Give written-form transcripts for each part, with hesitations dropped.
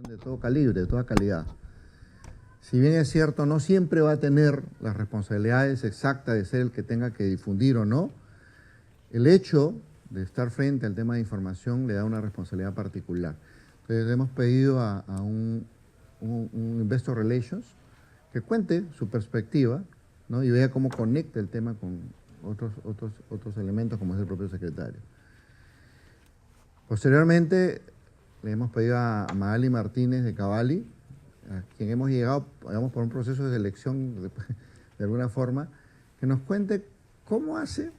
de todo calibre, de toda calidad. Si bien es cierto, no siempre va a tener las responsabilidades exactas de ser el que tenga que difundir o no, el hecho de estar frente al tema de información le da una responsabilidad particular. Entonces le hemos pedido a un Investor Relations que cuente su perspectiva, ¿no? Y vea cómo conecta el tema con otros elementos como es el propio secretario. Posteriormente le hemos pedido a Magali Martínez de Cavalli, a quien hemos llegado, digamos, por un proceso de selección de alguna forma, que nos cuente cómo hace,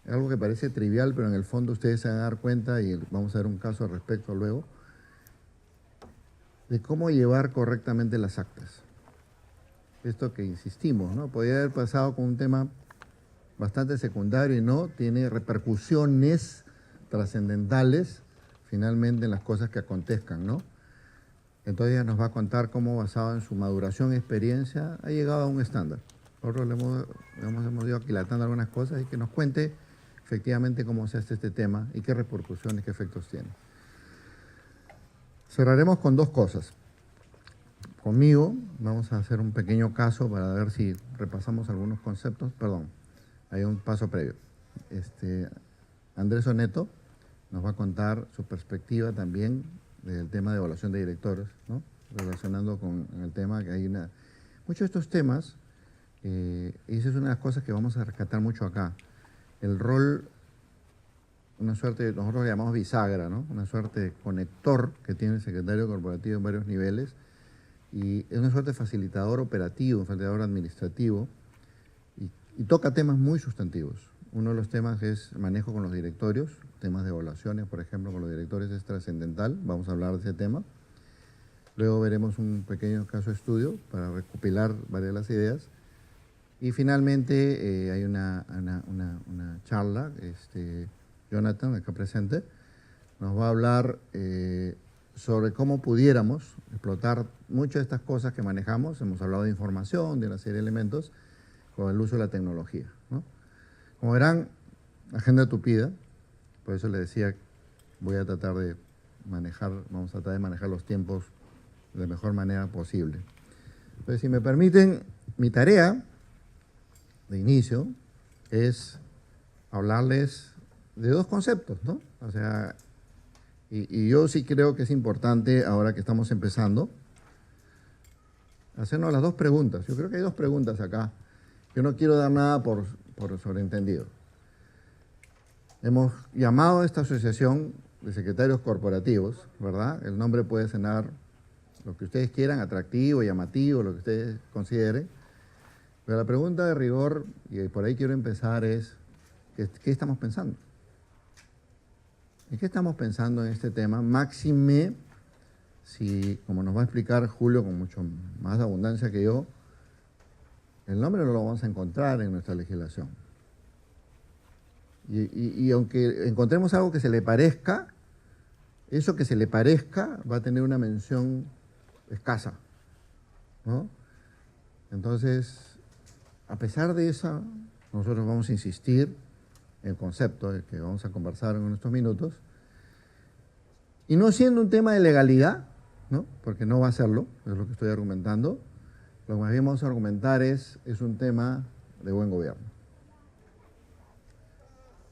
algo que parece trivial, pero en el fondo ustedes se van a dar cuenta, y vamos a ver un caso al respecto luego, de cómo llevar correctamente las actas. Esto que insistimos, ¿no? Podría haber pasado con un tema bastante secundario y no, tiene repercusiones trascendentales finalmente en las cosas que acontezcan, ¿no? Entonces ella nos va a contar cómo, basado en su maduración y experiencia, ha llegado a un estándar. Nosotros hemos ido aquilatando algunas cosas y que nos cuente efectivamente cómo se hace este tema y qué repercusiones, qué efectos tiene. Cerraremos con dos cosas. Conmigo vamos a hacer un pequeño caso para ver si repasamos algunos conceptos. Perdón, hay un paso previo. Andrés Oneto nos va a contar su perspectiva también del tema de evaluación de directores, ¿no? Relacionando con el tema que hay muchos de estos temas, y esa es una de las cosas que vamos a rescatar mucho acá. El rol, una suerte, nosotros le llamamos bisagra, ¿no? Una suerte de conector que tiene el secretario corporativo en varios niveles, y es una suerte de facilitador operativo, facilitador administrativo, y toca temas muy sustantivos. Uno de los temas es manejo con los directorios, temas de evaluaciones, por ejemplo, con los directores es trascendental, vamos a hablar de ese tema. Luego veremos un pequeño caso de estudio para recopilar varias de las ideas. Y finalmente hay una charla, Jonathan, acá presente, nos va a hablar sobre cómo pudiéramos explotar muchas de estas cosas que manejamos. Hemos hablado de información, de una serie de elementos, con el uso de la tecnología, ¿no? Como verán, agenda tupida, por eso les decía, vamos a tratar de manejar los tiempos de la mejor manera posible. Entonces, si me permiten, mi tarea de inicio es hablarles de dos conceptos, ¿no? O sea, y yo sí creo que es importante, ahora que estamos empezando, hacernos las dos preguntas. Yo creo que hay dos preguntas acá. Yo no quiero dar nada por sobreentendido. Hemos llamado a esta asociación de secretarios corporativos, ¿verdad? El nombre puede sonar lo que ustedes quieran, atractivo, llamativo, lo que ustedes consideren. Pero la pregunta de rigor, y por ahí quiero empezar, es ¿qué estamos pensando? ¿En qué estamos pensando en este tema? Máxime, si, como nos va a explicar Julio con mucho más abundancia que yo, el nombre no lo vamos a encontrar en nuestra legislación. Y aunque encontremos algo que se le parezca, eso que se le parezca va a tener una mención escasa, ¿no? Entonces, a pesar de eso, nosotros vamos a insistir en el concepto de que vamos a conversar en estos minutos, y no siendo un tema de legalidad, ¿no? Porque no va a serlo, es lo que estoy argumentando. Lo que más bien vamos a argumentar es un tema de buen gobierno.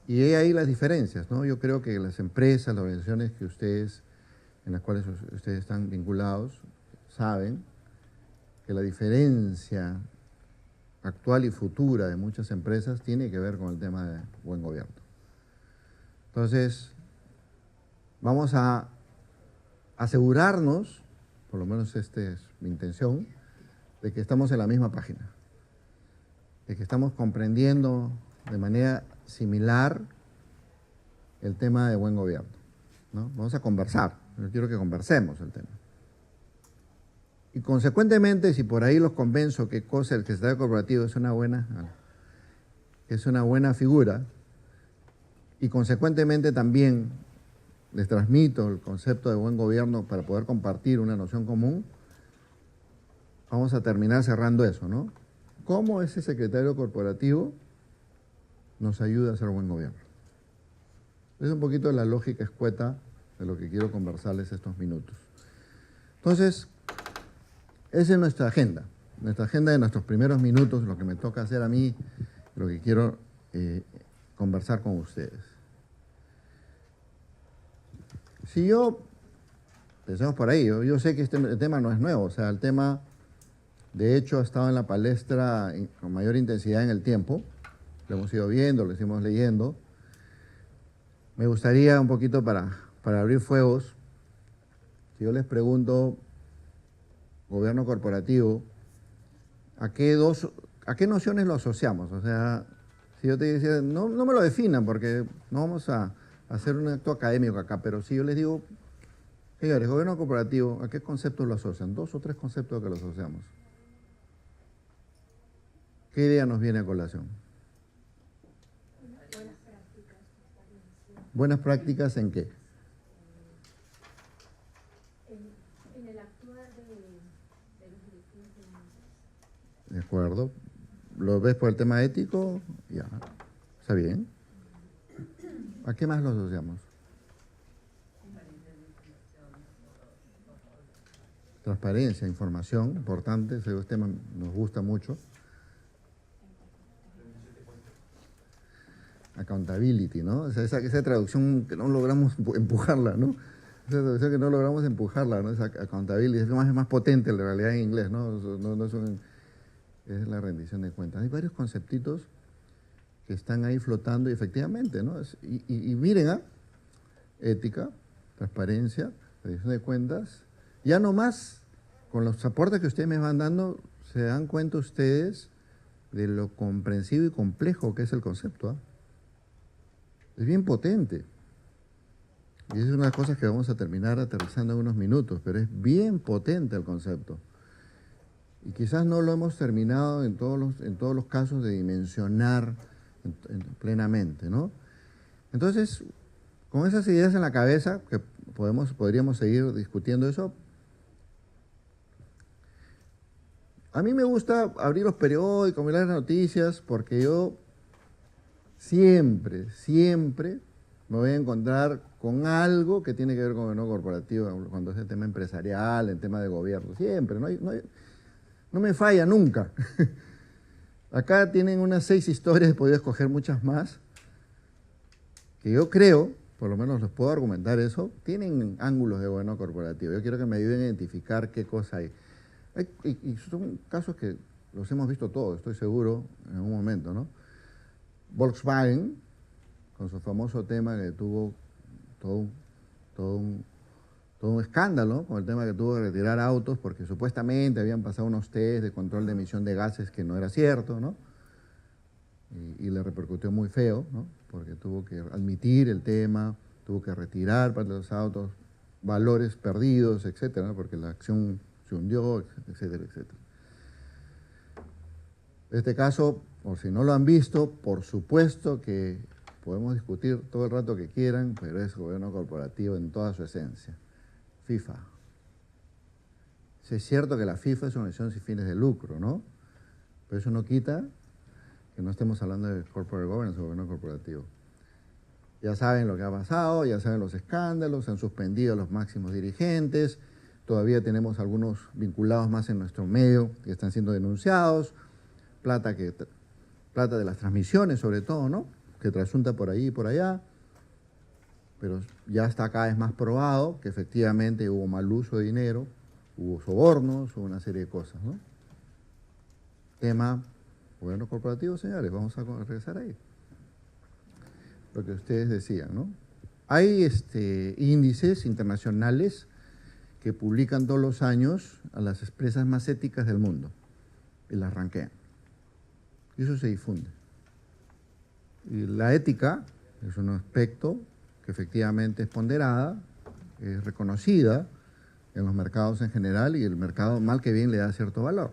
Y hay ahí las diferencias, ¿no? Yo creo que las empresas, las organizaciones en las cuales ustedes están vinculados, saben que la diferencia actual y futura de muchas empresas tiene que ver con el tema de buen gobierno. Entonces, vamos a asegurarnos, por lo menos esta es mi intención, de que estamos en la misma página, de que estamos comprendiendo de manera similar el tema de buen gobierno, ¿no? Vamos a conversar, yo quiero que conversemos el tema. Y consecuentemente, si por ahí los convenzo que el secretario corporativo es una buena figura, y consecuentemente también les transmito el concepto de buen gobierno para poder compartir una noción común, vamos a terminar cerrando eso, ¿no? ¿Cómo ese secretario corporativo nos ayuda a hacer buen gobierno? Es un poquito la lógica escueta de lo que quiero conversarles estos minutos. Entonces, esa es nuestra agenda de nuestros primeros minutos, lo que me toca hacer a mí, lo que quiero conversar con ustedes. Si yo, pensemos por ahí, yo sé que el tema no es nuevo, o sea, el tema de hecho ha estado en la palestra con mayor intensidad en el tiempo, lo hemos ido viendo, lo hemos leyendo. Me gustaría un poquito para abrir fuegos, si yo les pregunto, gobierno corporativo, ¿a qué nociones lo asociamos? O sea, si yo te decía, no me lo definan porque no vamos a hacer un acto académico acá, pero si yo les digo, señores, gobierno corporativo, ¿a qué conceptos lo asocian? 2 o 3 conceptos que lo asociamos. ¿Qué idea nos viene a colación? Buenas prácticas. ¿Buenas prácticas en qué? En el actuar de los directivos de la empresa. De acuerdo. ¿Lo ves por el tema ético? Ya. Está bien. ¿A qué más lo asociamos? Transparencia, información, importante, ese tema nos gusta mucho. Accountability, ¿no? O sea, esa traducción que no logramos empujarla, ¿no? Esa traducción que no logramos empujarla, ¿no? Esa accountability, es más potente en realidad en inglés, ¿no? Es la rendición de cuentas. Hay varios conceptitos que están ahí flotando y efectivamente, ¿no? Y miren, ética, transparencia, rendición de cuentas, ya nomás con los aportes que ustedes me van dando, se dan cuenta ustedes de lo comprensivo y complejo que es el concepto, Es bien potente. Y esa es una de las cosas que vamos a terminar aterrizando en unos minutos, pero es bien potente el concepto. Y quizás no lo hemos terminado en todos los casos de dimensionar plenamente, ¿no? Entonces, con esas ideas en la cabeza, que podríamos seguir discutiendo eso, a mí me gusta abrir los periódicos, mirar las noticias, porque yo siempre me voy a encontrar con algo que tiene que ver con el gobierno corporativo, cuando es el tema empresarial, el tema de gobierno, siempre, no me falla nunca. Acá tienen unas 6 historias, he podido escoger muchas más, que yo creo, por lo menos les puedo argumentar eso, tienen ángulos de gobierno corporativo. Yo quiero que me ayuden a identificar qué cosa hay. Y son casos que los hemos visto todos, estoy seguro, en algún momento, ¿no? Volkswagen, con su famoso tema que tuvo todo un escándalo, con el tema que tuvo que retirar autos porque supuestamente habían pasado unos test de control de emisión de gases que no era cierto, ¿no? Y le repercutió muy feo, ¿no? Porque tuvo que admitir el tema, tuvo que retirar parte de los autos, valores perdidos, etcétera, ¿no? Porque la acción se hundió, etcétera, etcétera. Este caso, por si no lo han visto, por supuesto que podemos discutir todo el rato que quieran, pero es gobierno corporativo en toda su esencia. FIFA. Sí, es cierto que la FIFA es una organización sin fines de lucro, ¿no? Pero eso no quita que no estemos hablando de corporate governance o gobierno corporativo. Ya saben lo que ha pasado, ya saben los escándalos, se han suspendido a los máximos dirigentes, todavía tenemos algunos vinculados más en nuestro medio que están siendo denunciados, plata de las transmisiones sobre todo, ¿no? Que trasunta por ahí y por allá, pero ya está cada vez más probado que efectivamente hubo mal uso de dinero, hubo sobornos, hubo una serie de cosas, ¿no? Tema gobierno corporativo, señores, vamos a regresar ahí. Lo que ustedes decían, ¿no? Hay índices internacionales que publican todos los años a las empresas más éticas del mundo y las ranquean. Y eso se difunde. Y la ética es un aspecto que efectivamente es ponderada, es reconocida en los mercados en general y el mercado mal que bien le da cierto valor.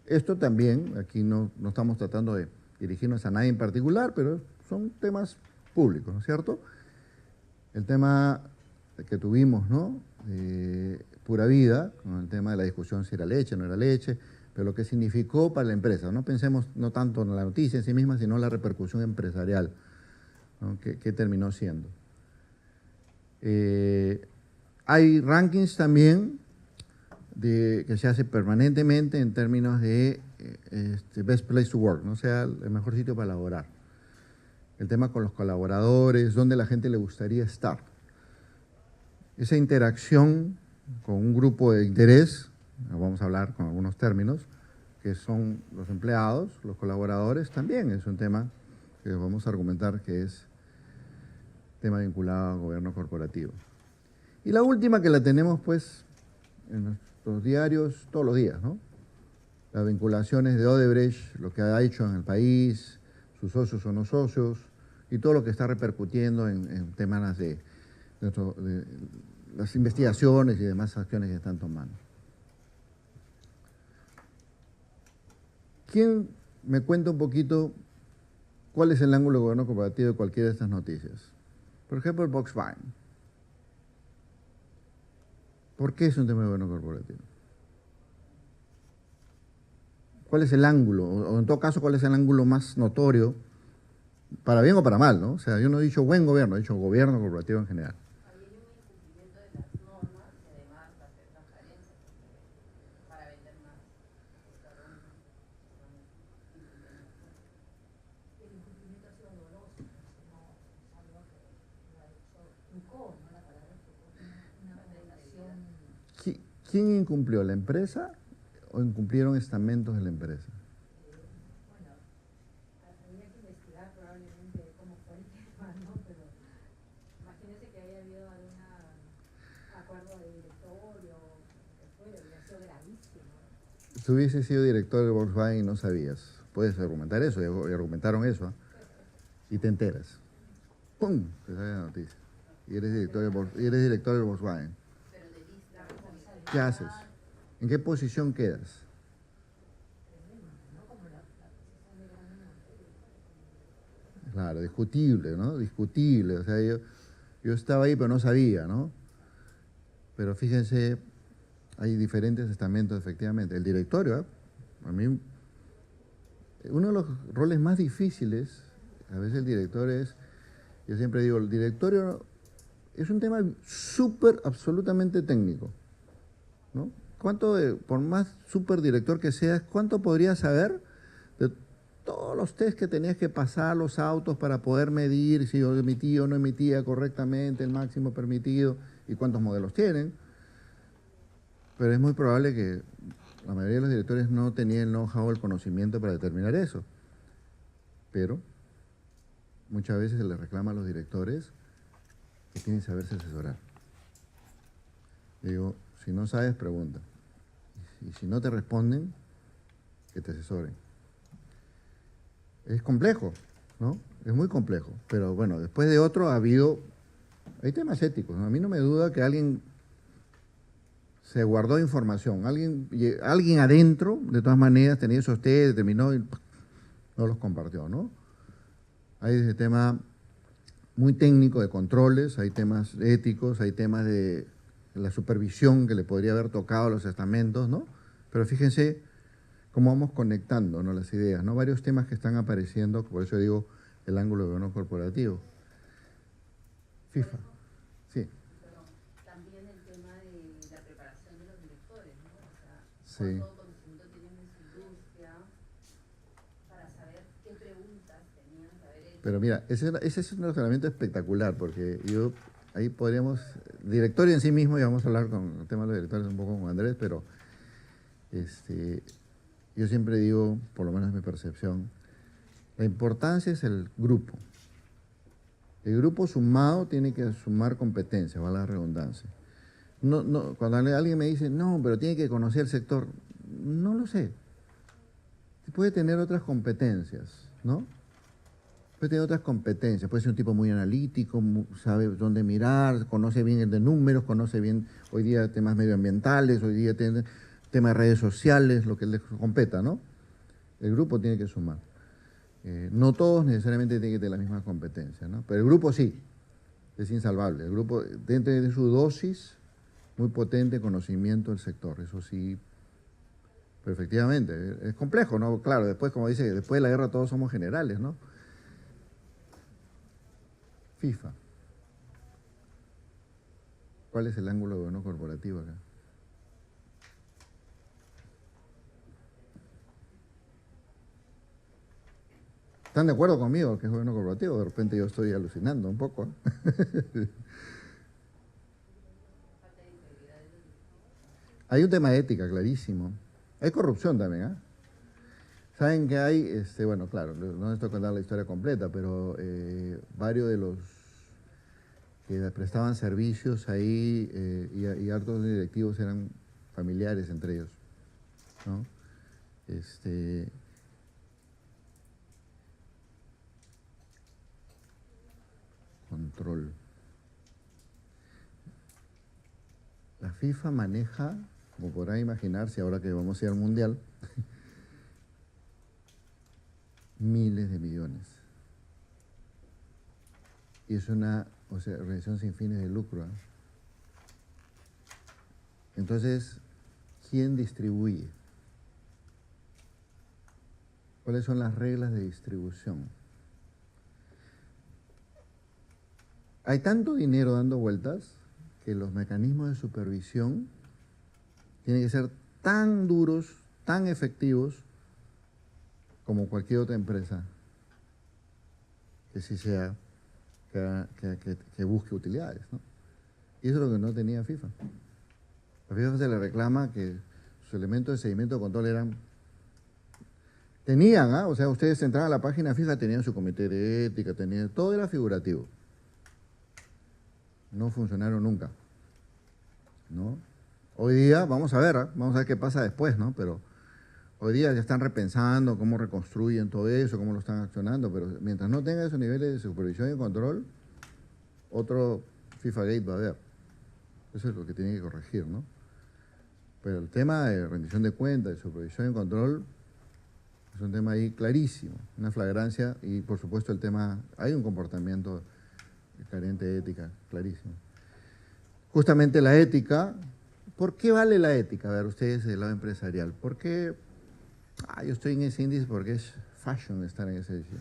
Esto también, aquí no estamos tratando de dirigirnos a nadie en particular, pero son temas públicos, ¿no es cierto? El tema que tuvimos, ¿no? Pura Vida, con el tema de la discusión si era leche o no era leche, pero lo que significó para la empresa. No pensemos no tanto en la noticia en sí misma, sino en la repercusión empresarial, ¿no? que terminó siendo. Hay rankings también que se hace permanentemente en términos de best place to work, ¿no? O sea, el mejor sitio para laborar. El tema con los colaboradores, dónde la gente le gustaría estar. Esa interacción con un grupo de interés, vamos a hablar con algunos términos, que son los empleados, los colaboradores, también es un tema que vamos a argumentar que es tema vinculado al gobierno corporativo. Y la última que la tenemos pues en nuestros diarios todos los días, ¿no? Las vinculaciones de Odebrecht, lo que ha hecho en el país, sus socios o no socios, y todo lo que está repercutiendo en temas de las investigaciones y demás acciones que están tomando. ¿Quién me cuenta un poquito cuál es el ángulo del gobierno corporativo de cualquiera de estas noticias? Por ejemplo, el Volkswagen. ¿Por qué es un tema de gobierno corporativo? ¿Cuál es el ángulo? O en todo caso, ¿cuál es el ángulo más notorio, para bien o para mal, ¿no? O sea, yo no he dicho buen gobierno, he dicho gobierno corporativo en general. Hay un incumplimiento de las normas y además hacer transparencia para vender más. El incumplimiento ha sido doloroso, no es algo que lo ha hecho trucó, ¿no? La palabra trucó, una connotación. ¿Quién incumplió? ¿La empresa o incumplieron estamentos de la empresa? Bueno, habría que investigar probablemente cómo fue el tema, ¿no? Pero imagínese que haya habido algún acuerdo de directorio, que fuera, hubiera sido gravísimo. Si hubiese sido director de Volkswagen y no sabías, puedes argumentar eso, y argumentaron eso, ¿eh? Y te enteras. ¡Pum! Te sale la noticia. Y eres director de Volkswagen. ¿Qué haces? ¿En qué posición quedas? Claro, discutible, ¿no? Discutible. O sea, yo estaba ahí pero no sabía, ¿no? Pero fíjense, hay diferentes estamentos efectivamente. El directorio, ¿eh? A mí, uno de los roles más difíciles, a veces el director es, yo siempre digo, el directorio es un tema súper, absolutamente técnico, ¿no? Por más superdirector que seas, ¿cuánto podrías saber de todos los test que tenías que pasar los autos para poder medir si emitía o no emitía correctamente el máximo permitido y cuántos modelos tienen? Pero es muy probable que la mayoría de los directores no tenían el know-how, el conocimiento para determinar eso. Pero muchas veces se les reclama a los directores que tienen que saberse asesorar. Digo, si no sabes, pregunta. Y si no te responden, que te asesoren. Es complejo, ¿no? Es muy complejo. Pero bueno, después de otro hay temas éticos, ¿no? A mí no me duda que alguien se guardó información. Alguien adentro, de todas maneras, tenía esos test, determinó y no los compartió, ¿no? Hay ese tema muy técnico de controles, hay temas éticos, hay temas de la supervisión que le podría haber tocado a los estamentos, ¿no? Pero fíjense cómo vamos conectando, ¿no? Las ideas, ¿no? Varios temas que están apareciendo, por eso digo el ángulo de gobierno corporativo. FIFA, sí. Perdón, también el tema de la preparación de los directores, ¿no? O sea, Sí. cuánto conocimiento tienen en su industria para saber qué preguntas tenían que haber hecho. Pero mira, ese es un razonamiento espectacular, porque ahí podríamos, directorio en sí mismo, y vamos a hablar con el tema de los directores un poco con Andrés, pero yo siempre digo, por lo menos mi percepción, la importancia es el grupo. El grupo sumado tiene que sumar competencia, va la redundancia. Cuando alguien me dice, no, pero tiene que conocer el sector, no lo sé. Puede tener otras competencias, ¿no? Puede tener otras competencias, puede ser un tipo muy analítico, sabe dónde mirar, conoce bien el de números, conoce bien hoy día temas medioambientales, hoy día temas de redes sociales, lo que les competa, ¿no? El grupo tiene que sumar. No todos necesariamente tienen que tener la misma competencia, ¿no? Pero el grupo sí, es insalvable. El grupo, dentro de su dosis, muy potente conocimiento del sector, eso sí. Pero efectivamente, es complejo, ¿no? Claro, después, como dice, después de la guerra todos somos generales, ¿no? FIFA. ¿Cuál es el ángulo de gobierno corporativo acá? ¿Están de acuerdo conmigo que es gobierno corporativo? De repente yo estoy alucinando un poco. Hay un tema de ética clarísimo. Hay corrupción también, ¿ah? Saben que hay, bueno, claro, no estoy contando la historia completa, pero varios de los que prestaban servicios ahí y hartos directivos eran familiares entre ellos, ¿no? Control. La FIFA maneja, como podrán imaginarse, ahora que vamos a ir al Mundial, miles de millones. Y es una organización sin fines de lucro, ¿eh? Entonces, ¿quién distribuye? ¿Cuáles son las reglas de distribución? Hay tanto dinero dando vueltas que los mecanismos de supervisión tienen que ser tan duros, tan efectivos como cualquier otra empresa que sí sea, que busque utilidades, ¿no? Y eso es lo que no tenía FIFA. A FIFA se le reclama que sus elementos de seguimiento de control tenían, o sea, ustedes entraban a la página FIFA, tenían su comité de ética, todo era figurativo. No funcionaron nunca, ¿no? Hoy día, vamos a ver qué pasa después, ¿no? Pero hoy día ya están repensando cómo reconstruyen todo eso, cómo lo están accionando, pero mientras no tenga esos niveles de supervisión y control, otro FIFA Gate va a haber. Eso es lo que tiene que corregir, ¿no? Pero el tema de rendición de cuentas, de supervisión y control, es un tema ahí clarísimo, una flagrancia y por supuesto el tema, hay un comportamiento carente de ética, clarísimo. Justamente la ética, ¿por qué vale la ética? A ver, ustedes del lado empresarial, ¿por qué? Yo estoy en ese índice porque es fashion estar en ese índice.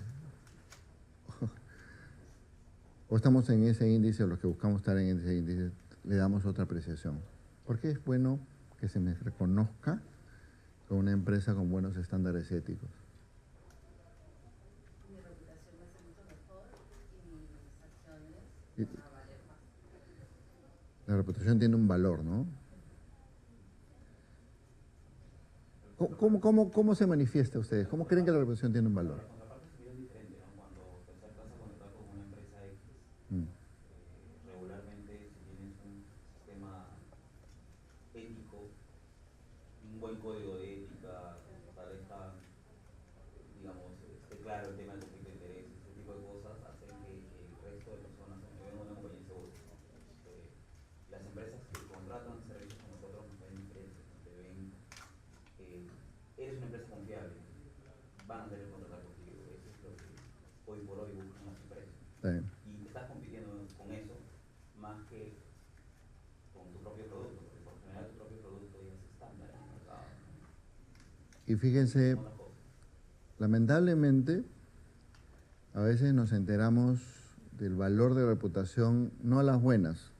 O estamos en ese índice, o los que buscamos estar en ese índice, le damos otra apreciación. ¿Por qué es bueno que se me reconozca como una empresa con buenos estándares éticos? Mi reputación va a ser mucho mejor y mis acciones Y van a valer más. la reputación tiene un valor, ¿no? ¿Cómo se manifiesta ustedes? ¿Cómo creen que la reputación tiene un valor? La contraparte es bien diferente, ¿no? Cuando te acercas a contratar con una empresa X, regularmente si tienes un sistema ético, un buen código de ética, establezca, digamos, esté claro el tema del conflicto de interés, ese tipo de cosas hacen que el resto de personas se ven una compañía segura, ¿no? Las empresas que contratan servicios con nosotros nos ven diferentes, te ven, eres una empresa confiable, van a tener que contratar contigo, eso es lo que hoy por hoy buscan las empresas. Y estás compitiendo con eso más que con tu propio producto, porque por general tu propio producto ya es estándar en el mercado, ¿no? Y fíjense, lamentablemente, a veces nos enteramos del valor de reputación, no a las buenas,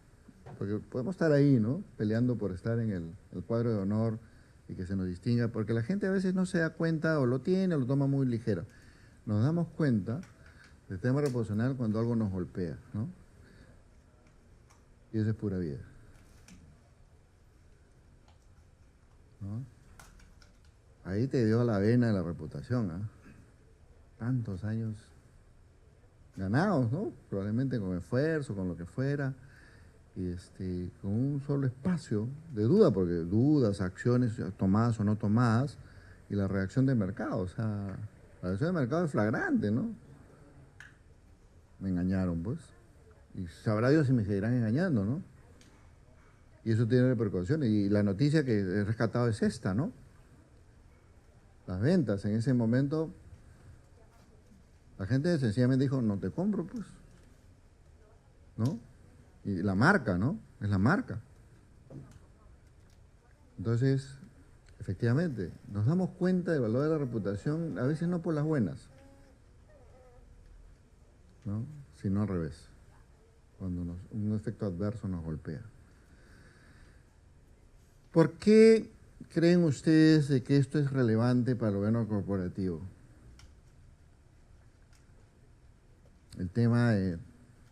porque podemos estar ahí, ¿no? Peleando por estar en el cuadro de honor y que se nos distinga, porque la gente a veces no se da cuenta o lo tiene o lo toma muy ligero. Nos damos cuenta del tema reputacional cuando algo nos golpea, ¿no? Y eso es pura vida, ¿no? Ahí te dio la vena de la reputación, ¿ah? Tantos años ganados, ¿no? Probablemente con esfuerzo, con lo que fuera, y con un solo espacio de duda, porque dudas, acciones tomadas o no tomadas, y la reacción del mercado, o sea, la reacción del mercado es flagrante, ¿no? Me engañaron, pues, y sabrá Dios si me seguirán engañando, ¿no? Y eso tiene repercusiones, y la noticia que he rescatado es esta, ¿no? Las ventas en ese momento, la gente sencillamente dijo, no te compro, pues, ¿no? Y la marca, ¿no? Es la marca. Entonces, efectivamente, nos damos cuenta del valor de la reputación, a veces no por las buenas, ¿no? Sino al revés, cuando un efecto adverso nos golpea. ¿Por qué creen ustedes de que esto es relevante para el gobierno corporativo? El tema de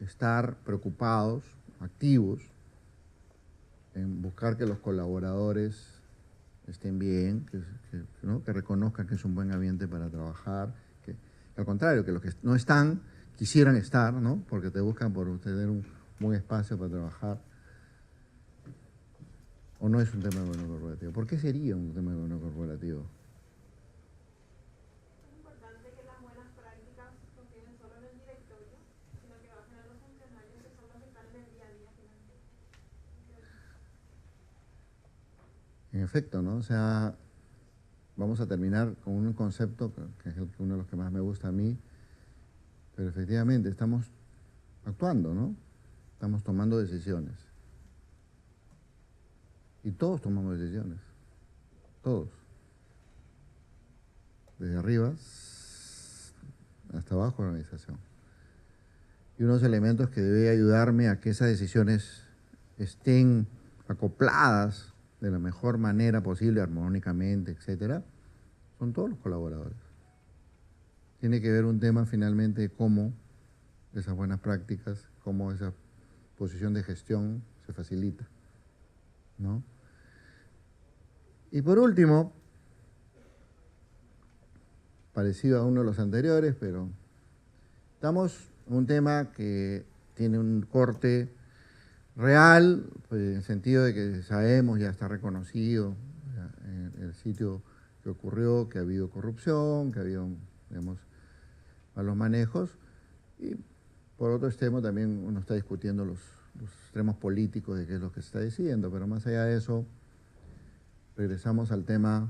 estar preocupados, activos, en buscar que los colaboradores estén bien, ¿no? Que reconozcan que es un buen ambiente para trabajar, que al contrario, que los que no están quisieran estar, ¿no? Porque te buscan por tener un buen espacio para trabajar. ¿O no es un tema de gobierno corporativo? ¿Por qué sería un tema de gobierno corporativo? Es importante que las buenas prácticas no queden solo en el directorio, sino que bajen a los funcionarios que son los que están en el día a día financiero. En efecto, ¿no? O sea, vamos a terminar con un concepto que es uno de los que más me gusta a mí, pero efectivamente estamos actuando, ¿no? Estamos tomando decisiones. Y todos tomamos decisiones, todos. Desde arriba hasta abajo de la organización. Y unos elementos que debe ayudarme a que esas decisiones estén acopladas de la mejor manera posible, armónicamente, etcétera, son todos los colaboradores. Tiene que ver un tema finalmente de cómo esas buenas prácticas, cómo esa posición de gestión se facilita, ¿no? Y por último, parecido a uno de los anteriores, pero estamos en un tema que tiene un corte real, pues, en el sentido de que sabemos, ya está reconocido en el sitio que ocurrió, que ha habido corrupción, que ha habido, digamos, malos manejos, y por otro extremo también uno está discutiendo los extremos políticos de qué es lo que se está diciendo, pero más allá de eso, regresamos al tema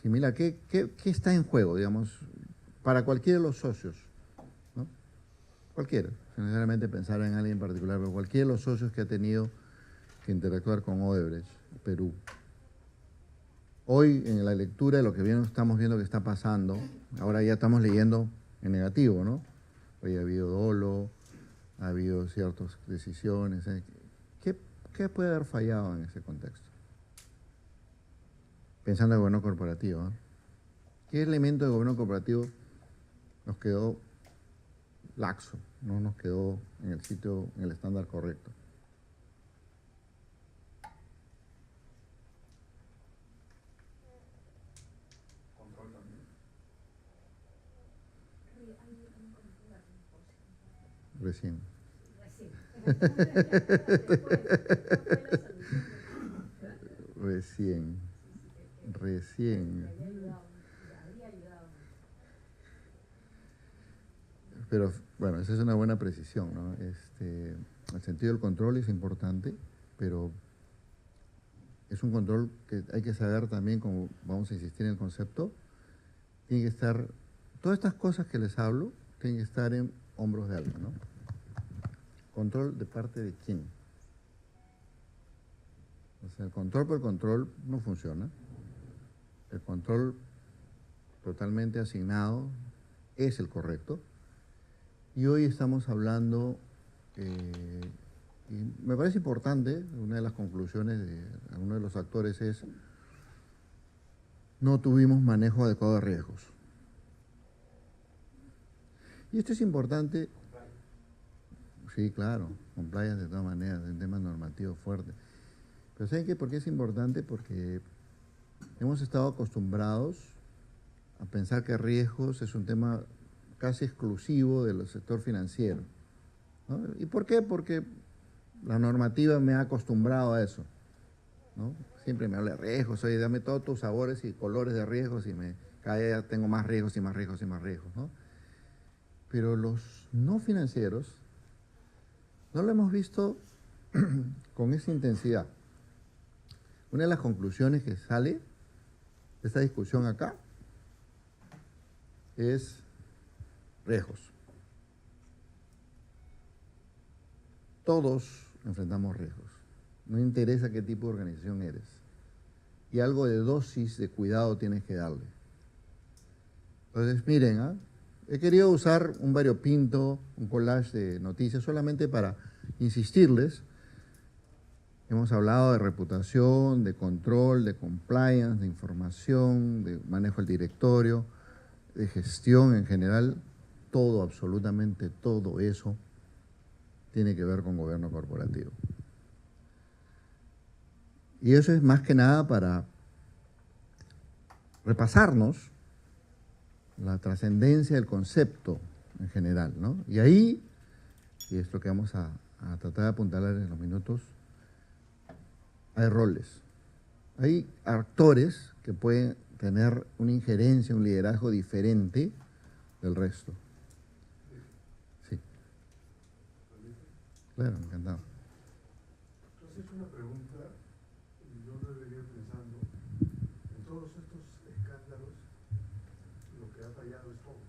similar. ¿Qué está en juego, digamos, para cualquiera de los socios? ¿No? Cualquiera, sin necesariamente pensar en alguien en particular, pero cualquiera de los socios que ha tenido que interactuar con Odebrecht, Perú. Hoy, en la lectura de lo que estamos viendo que está pasando, ahora ya estamos leyendo en negativo, ¿no? Hoy ha habido dolo, ha habido ciertas decisiones. ¿Qué puede haber fallado en ese contexto? Pensando en el gobierno corporativo, ¿eh? ¿Qué elemento del gobierno corporativo nos quedó laxo, no nos quedó en el sitio, en el estándar correcto? Control también. Recién. Recién. Pero bueno, esa es una buena precisión, ¿no? El sentido del control es importante, pero es un control que hay que saber también, como vamos a insistir en el concepto, tiene que estar, todas estas cosas que les hablo, tienen que estar en hombros de alguien, ¿no? ¿Control de parte de quién? O sea, el control por control no funciona. El control totalmente asignado es el correcto. Y hoy estamos hablando, y me parece importante, una de las conclusiones de uno de los actores es, no tuvimos manejo adecuado de riesgos. Y esto es importante. Sí, claro, compliance de todas maneras, es un tema normativo fuerte. Pero ¿saben qué? ¿Por qué es importante? Porque hemos estado acostumbrados a pensar que riesgos es un tema casi exclusivo del sector financiero, ¿no? ¿Y por qué? Porque la normativa me ha acostumbrado a eso, ¿no? Siempre me habla de riesgos, oye, dame todos tus sabores y colores de riesgos y cada día tengo más riesgos y más riesgos y más riesgos, ¿no? Pero los no financieros no lo hemos visto con esa intensidad. Una de las conclusiones que sale de esta discusión acá es riesgos. Todos enfrentamos riesgos. No interesa qué tipo de organización eres. Y algo de dosis de cuidado tienes que darle. Entonces, miren, he querido usar un variopinto, un collage de noticias solamente para insistirles Hemos hablado de reputación, de control, de compliance, de información, de manejo del directorio, de gestión en general. Todo, absolutamente todo eso tiene que ver con gobierno corporativo. Y eso es más que nada para repasarnos la trascendencia del concepto en general, ¿no? Y ahí, y es lo que vamos a tratar de apuntalar en los minutos, hay roles. Hay actores que pueden tener una injerencia, un liderazgo diferente del resto. Sí. Claro, encantado. Entonces, una pregunta, yo me venía pensando, en todos estos escándalos, lo que ha fallado es todo.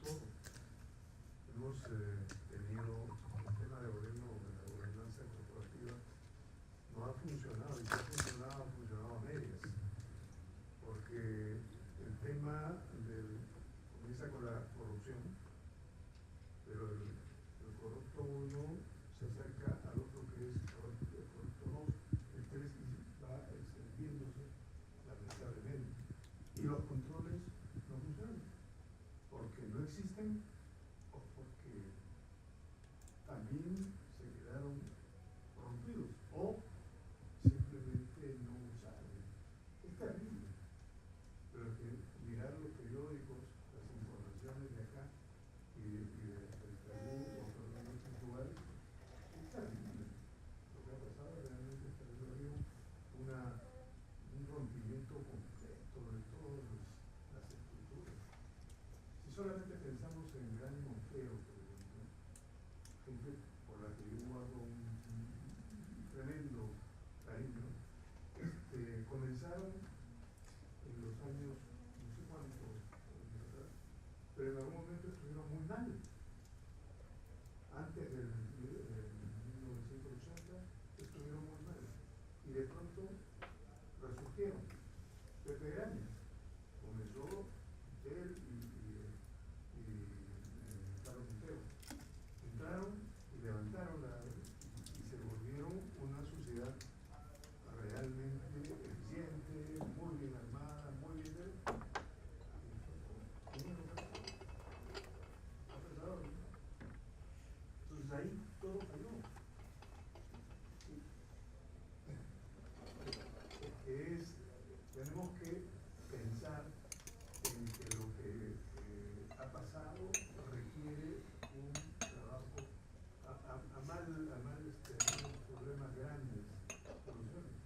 Todo. Hemos tenido el tema de gobierno, de la gobernanza corporativa, no ha funcionado, y si ha funcionado a medias. Porque el tema comienza con la corrupción, pero el corrupto uno se acerca al otro que es corrupto dos, el tres, y va extendiéndose lamentablemente. Y los controles no funcionan, porque no existen o porque también se quedaron rompidos o simplemente no saben. Es terrible, pero que mirar los periódicos, las informaciones de acá y del Perú o de otros lugares, es terrible. Lo que ha pasado realmente es terrible. Un rompimiento completo de todas las estructuras. Si solamente pensamos en Gran Montero, por ejemplo, gente por la que yo guardo un tremendo cariño, comenzaron en los años, no sé cuántos, pero en algún momento estuvieron muy mal. Antes del 1980 estuvieron muy mal. Y de pronto resurgieron. Pepe Graña comenzó él y Carlos Montero. Entraron y levantaron y se volvieron una sociedad realmente eficiente, muy bien armada, muy bien. Entonces ahí todo falló. Tenemos que pensar en que lo que ha pasado requiere un trabajo a mal problemas grandes, soluciones.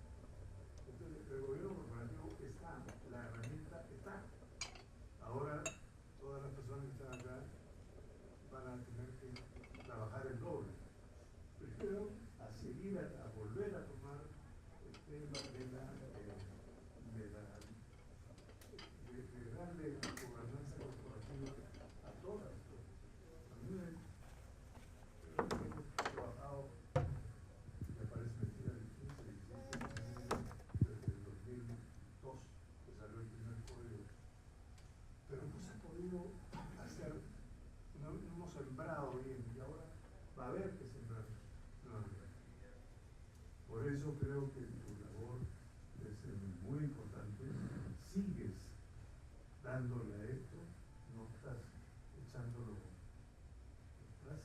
Entonces, el gobierno corporativo está, la herramienta está. Ahora, todas las personas que están acá van a tener que trabajar el doble. Primero, a seguir, a volver a tomar el tema de darle gobernanza corporativa a todas. A mí hemos trabajado, me parece mentira, de 15, 16 desde el 2002 que salió el primer código, pero no se ha podido hacer, no hemos sembrado bien y ahora va a haber que sembrar nuevamente. Por eso creo que tu labor es muy importante. Sigues dándole a esto, no estás echándolo atrás,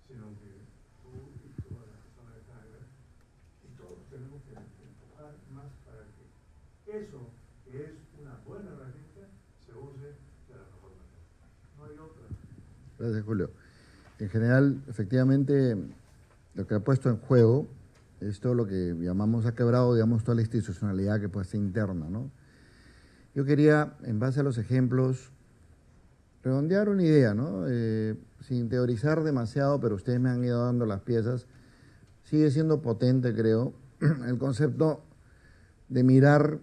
sino que tú y todas las personas que están acá, y todos tenemos que empujar más para que eso, que es una buena herramienta, se use de la mejor manera. No hay otra. Gracias, Julio. En general, efectivamente, lo que ha puesto en juego es todo lo que llamamos, ha quebrado, digamos, toda la institucionalidad que puede ser interna, ¿no? Yo quería, en base a los ejemplos, redondear una idea, ¿no? Sin teorizar demasiado, pero ustedes me han ido dando las piezas. Sigue siendo potente, creo, el concepto de mirar.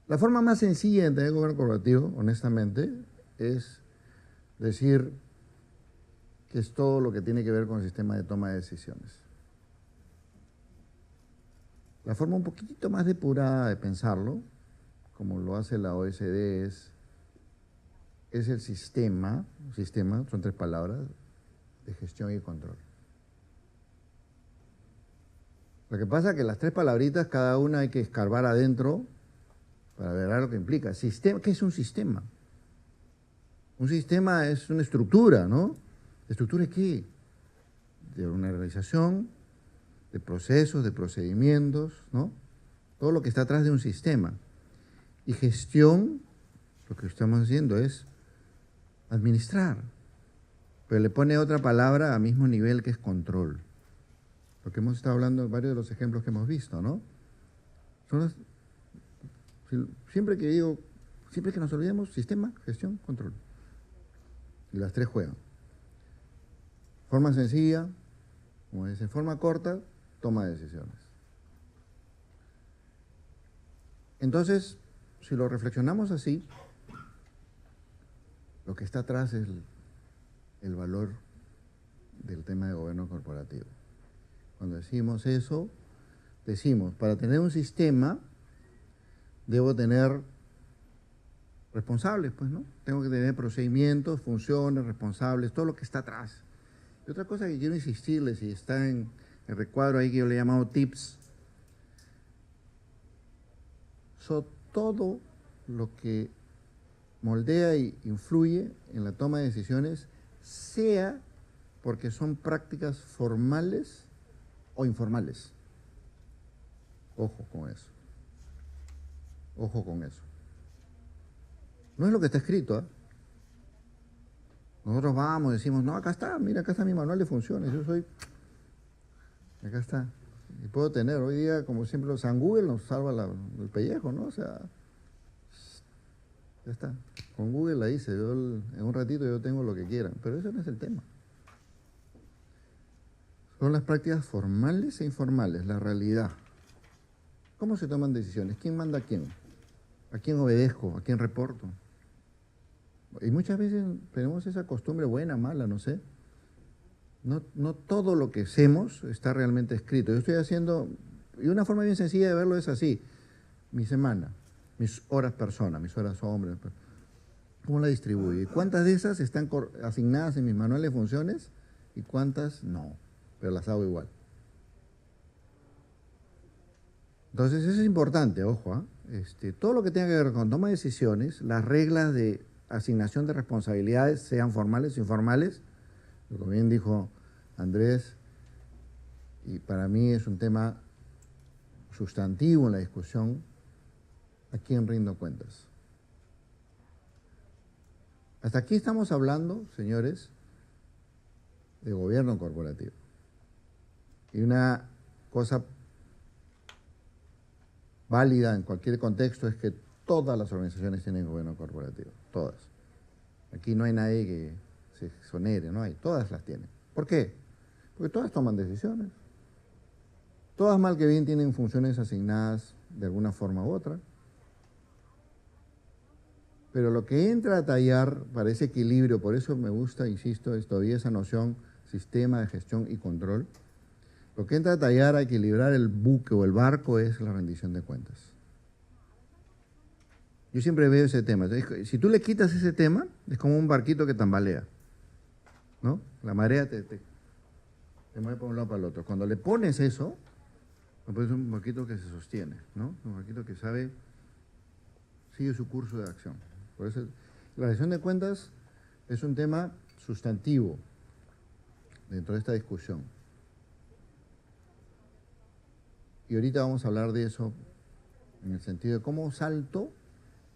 La forma más sencilla de entender gobierno corporativo, honestamente, es decir que es todo lo que tiene que ver con el sistema de toma de decisiones. La forma un poquitito más depurada de pensarlo, como lo hace la OECD, es el sistema, son 3 palabras, de gestión y control. Lo que pasa es que las tres palabritas, cada una hay que escarbar adentro para ver lo que implica. Sistema, ¿qué es un sistema? Un sistema es una estructura, ¿no? ¿Estructura de qué? De una organización, de procesos, de procedimientos, ¿no? Todo lo que está atrás de un sistema. Y gestión, lo que estamos haciendo es administrar. Pero le pone otra palabra a mismo nivel que es control. Porque hemos estado hablando de varios de los ejemplos que hemos visto, ¿no? Siempre que nos olvidemos, sistema, gestión, control. Y las tres juegan. Forma sencilla, como dice, forma corta, toma de decisiones. Entonces, si lo reflexionamos así, lo que está atrás es el valor del tema de gobierno corporativo. Cuando decimos eso, decimos, para tener un sistema, debo tener responsables, pues, ¿no? Tengo que tener procedimientos, funciones, responsables, todo lo que está atrás. Y otra cosa que quiero insistirles, y está en el recuadro ahí que yo le he llamado tips, todo lo que moldea y influye en la toma de decisiones, sea porque son prácticas formales o informales. Ojo con eso. Ojo con eso. No es lo que está escrito, ¿eh? Nosotros vamos, decimos, no, acá está, mira, acá está mi manual de funciones, acá está. Y puedo tener, hoy día, como siempre, San Google nos salva el pellejo, ¿no? O sea, ya está. Con Google la hice, en un ratito yo tengo lo que quieran, pero eso no es el tema. Son las prácticas formales e informales, la realidad. ¿Cómo se toman decisiones? ¿Quién manda a quién? ¿A quién obedezco? ¿A quién reporto? Y muchas veces tenemos esa costumbre buena, mala, no sé. No todo lo que hacemos está realmente escrito. Yo estoy haciendo, y una forma bien sencilla de verlo es así, mi semana, mis horas persona, mis horas hombre, ¿cómo la distribuyo? ¿Y cuántas de esas están asignadas en mis manuales de funciones y cuántas no? Pero las hago igual. Entonces eso es importante, ojo, todo lo que tenga que ver con toma de decisiones, las reglas de asignación de responsabilidades, sean formales o informales, como bien dijo Andrés, y para mí es un tema sustantivo en la discusión, ¿a quién rindo cuentas? Hasta aquí estamos hablando, señores, de gobierno corporativo. Y una cosa válida en cualquier contexto es que todas las organizaciones tienen gobierno corporativo, todas. Aquí no hay nadie que se exonere, no hay, todas las tienen. ¿Por qué? Porque todas toman decisiones. Todas mal que bien tienen funciones asignadas de alguna forma u otra. Pero lo que entra a tallar para ese equilibrio, por eso me gusta, insisto, es todavía esa noción, sistema de gestión y control. Lo que entra a tallar, a equilibrar el buque o el barco es la rendición de cuentas. Yo siempre veo ese tema. Si tú le quitas ese tema, es como un barquito que tambalea, ¿no? La marea te mueve por un lado para el otro. Cuando le pones eso, pues es un barquito que se sostiene, ¿no? Un barquito que sigue su curso de acción. Por eso, la rendición de cuentas es un tema sustantivo dentro de esta discusión. Y ahorita vamos a hablar de eso en el sentido de cómo salto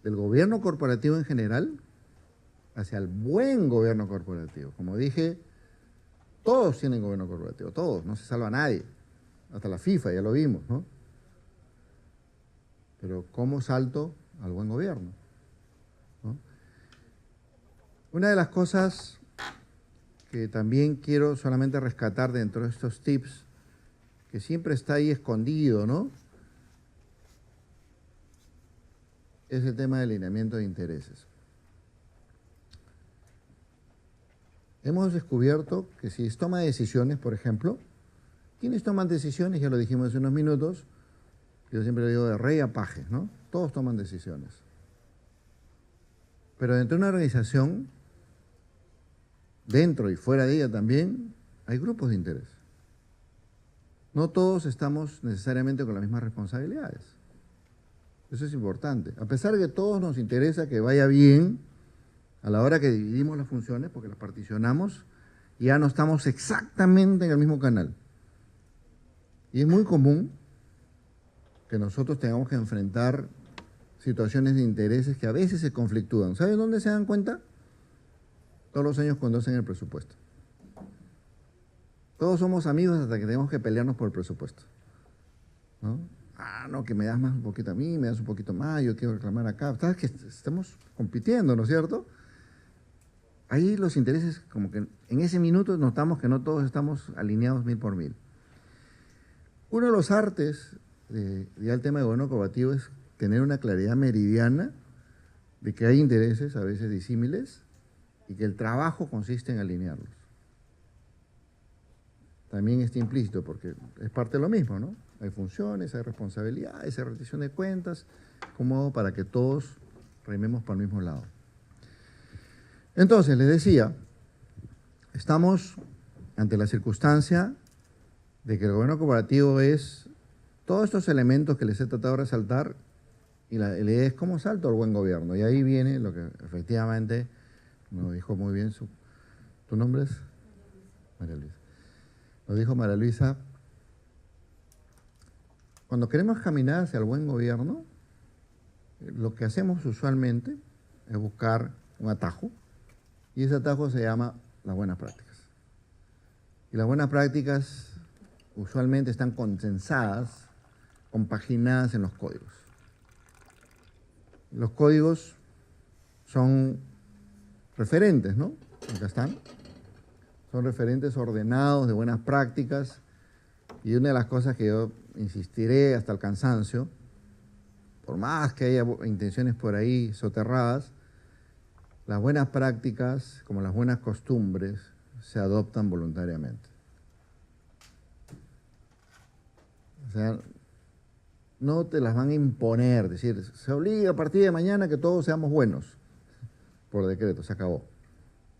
del gobierno corporativo en general hacia el buen gobierno corporativo. Como dije, todos tienen gobierno corporativo, todos, no se salva nadie. Hasta la FIFA, ya lo vimos, ¿no? Pero ¿cómo salto al buen gobierno? ¿No? Una de las cosas que también quiero solamente rescatar dentro de estos tips, que siempre está ahí escondido, ¿no? Es el tema del alineamiento de intereses. Hemos descubierto que si se toma decisiones, por ejemplo, ¿quiénes toman decisiones? Ya lo dijimos hace unos minutos, yo siempre digo de rey a paje, ¿no? Todos toman decisiones. Pero dentro de una organización, dentro y fuera de ella también, hay grupos de interés. No todos estamos necesariamente con las mismas responsabilidades. Eso es importante. A pesar de que a todos nos interesa que vaya bien, a la hora que dividimos las funciones, porque las particionamos, ya no estamos exactamente en el mismo canal. Y es muy común que nosotros tengamos que enfrentar situaciones de intereses que a veces se conflictúan. ¿Saben dónde se dan cuenta? Todos los años cuando hacen el presupuesto. Todos somos amigos hasta que tenemos que pelearnos por el presupuesto, ¿no? Ah, no, que me das más un poquito a mí, me das un poquito más, yo quiero reclamar acá. ¿Sabes que estamos compitiendo, ¿no es cierto? Ahí los intereses, como que en ese minuto notamos que no todos estamos alineados 1000 por 1000. Uno de los artes del tema de gobierno colaborativo es tener una claridad meridiana de que hay intereses a veces disímiles y que el trabajo consiste en alinearlos. También está implícito porque es parte de lo mismo, ¿no? Hay funciones, hay responsabilidades, hay rendición de cuentas, como para que todos rememos para el mismo lado. Entonces, les decía, estamos ante la circunstancia de que el gobierno cooperativo es todos estos elementos que les he tratado de resaltar, y la idea es cómo salto al buen gobierno. Y ahí viene lo que efectivamente nos dijo muy bien ¿tu nombre es? María Luisa. Nos dijo María Luisa, cuando queremos caminar hacia el buen gobierno, lo que hacemos usualmente es buscar un atajo, y ese atajo se llama las buenas prácticas. Y las buenas prácticas usualmente están condensadas, compaginadas en los códigos. Los códigos son referentes, ¿no? Acá están. Son referentes ordenados de buenas prácticas, y una de las cosas que yo insistiré hasta el cansancio, por más que haya intenciones por ahí soterradas, las buenas prácticas, como las buenas costumbres, se adoptan voluntariamente. O sea, no te las van a imponer, es decir, se obliga a partir de mañana que todos seamos buenos, por decreto, se acabó.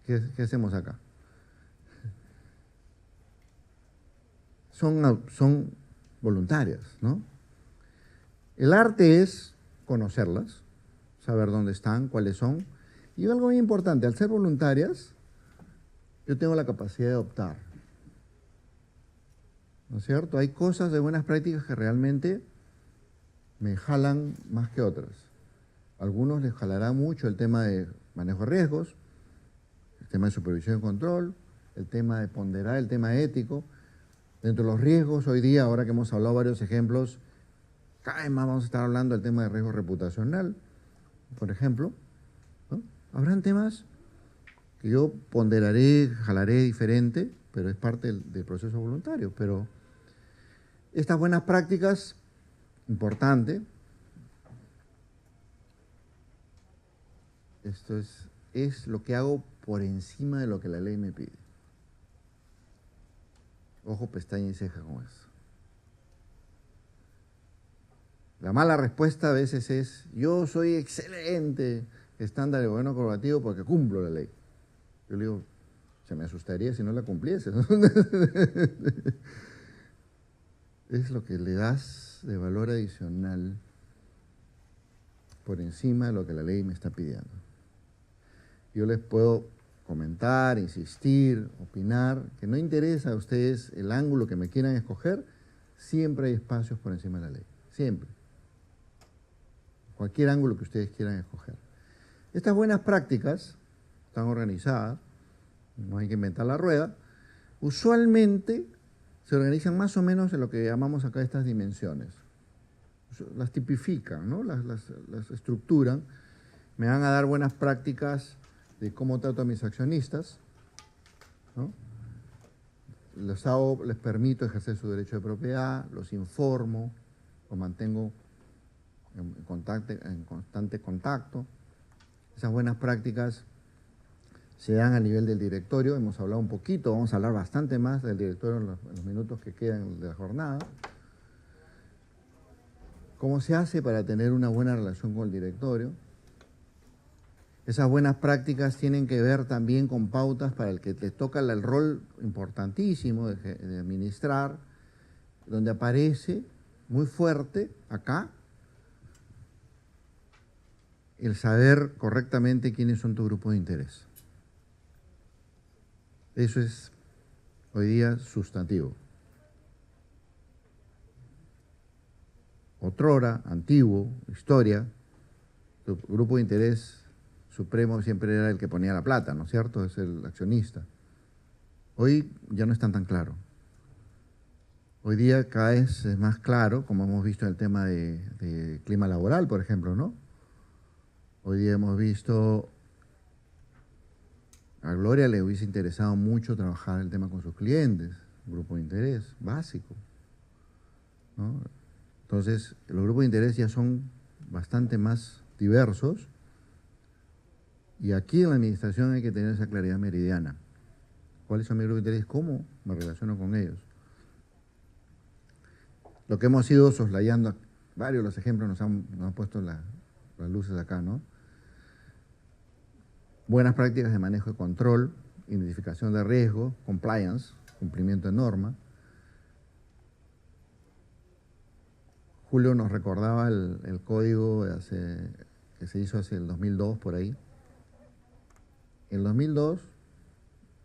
¿Qué hacemos acá? Son voluntarias, ¿no? El arte es conocerlas, saber dónde están, cuáles son, y algo muy importante, al ser voluntarias, yo tengo la capacidad de optar, ¿no es cierto? Hay cosas de buenas prácticas que realmente me jalan más que otras. A algunos les jalará mucho el tema de manejo de riesgos, el tema de supervisión y control, el tema de ponderar, el tema ético. Dentro de los riesgos, hoy día, ahora que hemos hablado varios ejemplos, cada vez más vamos a estar hablando del tema de riesgo reputacional, por ejemplo, ¿no? Habrán temas que yo ponderaré, jalaré diferente, pero es parte del proceso voluntario. Pero estas buenas prácticas, importante, esto es lo que hago por encima de lo que la ley me pide. Ojo, pestaña y ceja con eso. La mala respuesta a veces es, yo soy excelente estándar de gobierno colaborativo porque cumplo la ley. Yo le digo, se me asustaría si no la cumpliese, ¿no? Es lo que le das de valor adicional por encima de lo que la ley me está pidiendo. Yo les puedo comentar, insistir, opinar, que no interesa a ustedes el ángulo que me quieran escoger, siempre hay espacios por encima de la ley, siempre. Cualquier ángulo que ustedes quieran escoger. Estas buenas prácticas están organizadas, no hay que inventar la rueda, usualmente se organizan más o menos en lo que llamamos acá estas dimensiones. Las tipifican, ¿no? Las estructuran, me van a dar buenas prácticas de cómo trato a mis accionistas, ¿no? Les permito ejercer su derecho de propiedad, los informo, los mantengo en constante contacto. Esas buenas prácticas se dan a nivel del directorio, hemos hablado un poquito, vamos a hablar bastante más del directorio en los minutos que quedan de la jornada. ¿Cómo se hace para tener una buena relación con el directorio? Esas buenas prácticas tienen que ver también con pautas para el que les toca el rol importantísimo de administrar, donde aparece muy fuerte acá el saber correctamente quiénes son tus grupos de interés. Eso es hoy día sustantivo. Otrora, antiguo, historia, tu grupo de interés supremo siempre era el que ponía la plata, ¿no es cierto? Es el accionista. Hoy ya no es tan claro. Hoy día cada vez es más claro, como hemos visto en el tema de clima laboral, por ejemplo, ¿no? Hoy día hemos visto, a Gloria le hubiese interesado mucho trabajar el tema con sus clientes, grupo de interés básico, ¿no? Entonces, los grupos de interés ya son bastante más diversos y aquí en la administración hay que tener esa claridad meridiana. ¿Cuáles son mis grupos de interés? ¿Cómo me relaciono con ellos? Lo que hemos ido soslayando, varios de los ejemplos nos han puesto las luces acá, ¿no? Buenas prácticas de manejo de control, identificación de riesgo, compliance, cumplimiento de norma. Julio nos recordaba el código que se hizo hace el 2002, por ahí. En el 2002,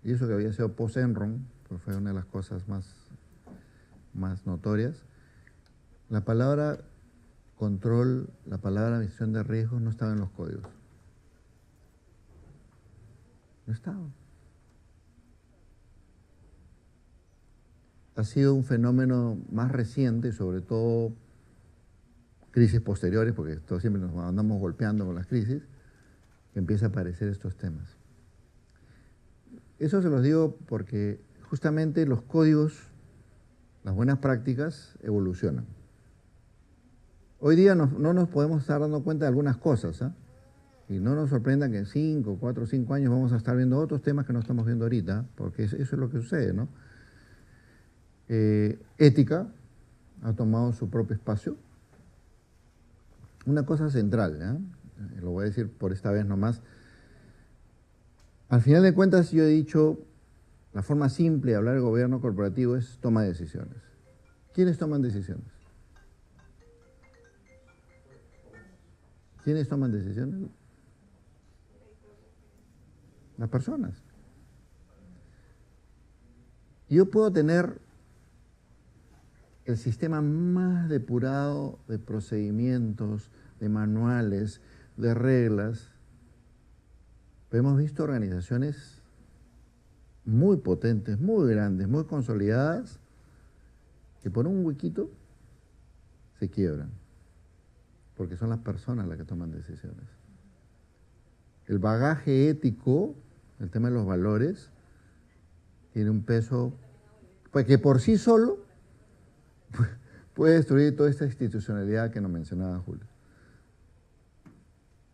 y eso que había sido post-Enron, pues fue una de las cosas más notorias, la palabra control, la palabra administración de riesgos no estaba en los códigos. No estaba. Ha sido un fenómeno más reciente, sobre todo crisis posteriores, porque todos siempre nos andamos golpeando con las crisis, que empieza a aparecer estos temas. Eso se los digo porque justamente los códigos, las buenas prácticas, evolucionan. Hoy día no nos podemos estar dando cuenta de algunas cosas, ¿eh? Y no nos sorprenda que en 5, 4, 5 años vamos a estar viendo otros temas que no estamos viendo ahorita, porque eso es lo que sucede, ¿no? Ética ha tomado su propio espacio. Una cosa central, ¿eh? Lo voy a decir por esta vez nomás. Al final de cuentas, yo he dicho, la forma simple de hablar del gobierno corporativo es toma de decisiones. ¿Quiénes toman decisiones? ¿Quiénes toman decisiones? Las personas. Yo puedo tener el sistema más depurado de procedimientos, de manuales, de reglas, pero hemos visto organizaciones muy potentes, muy grandes, muy consolidadas, que por un huequito se quiebran, porque son las personas las que toman decisiones. El bagaje ético, el tema de los valores, tiene un peso pues, que por sí solo puede destruir toda esta institucionalidad que nos mencionaba Julio.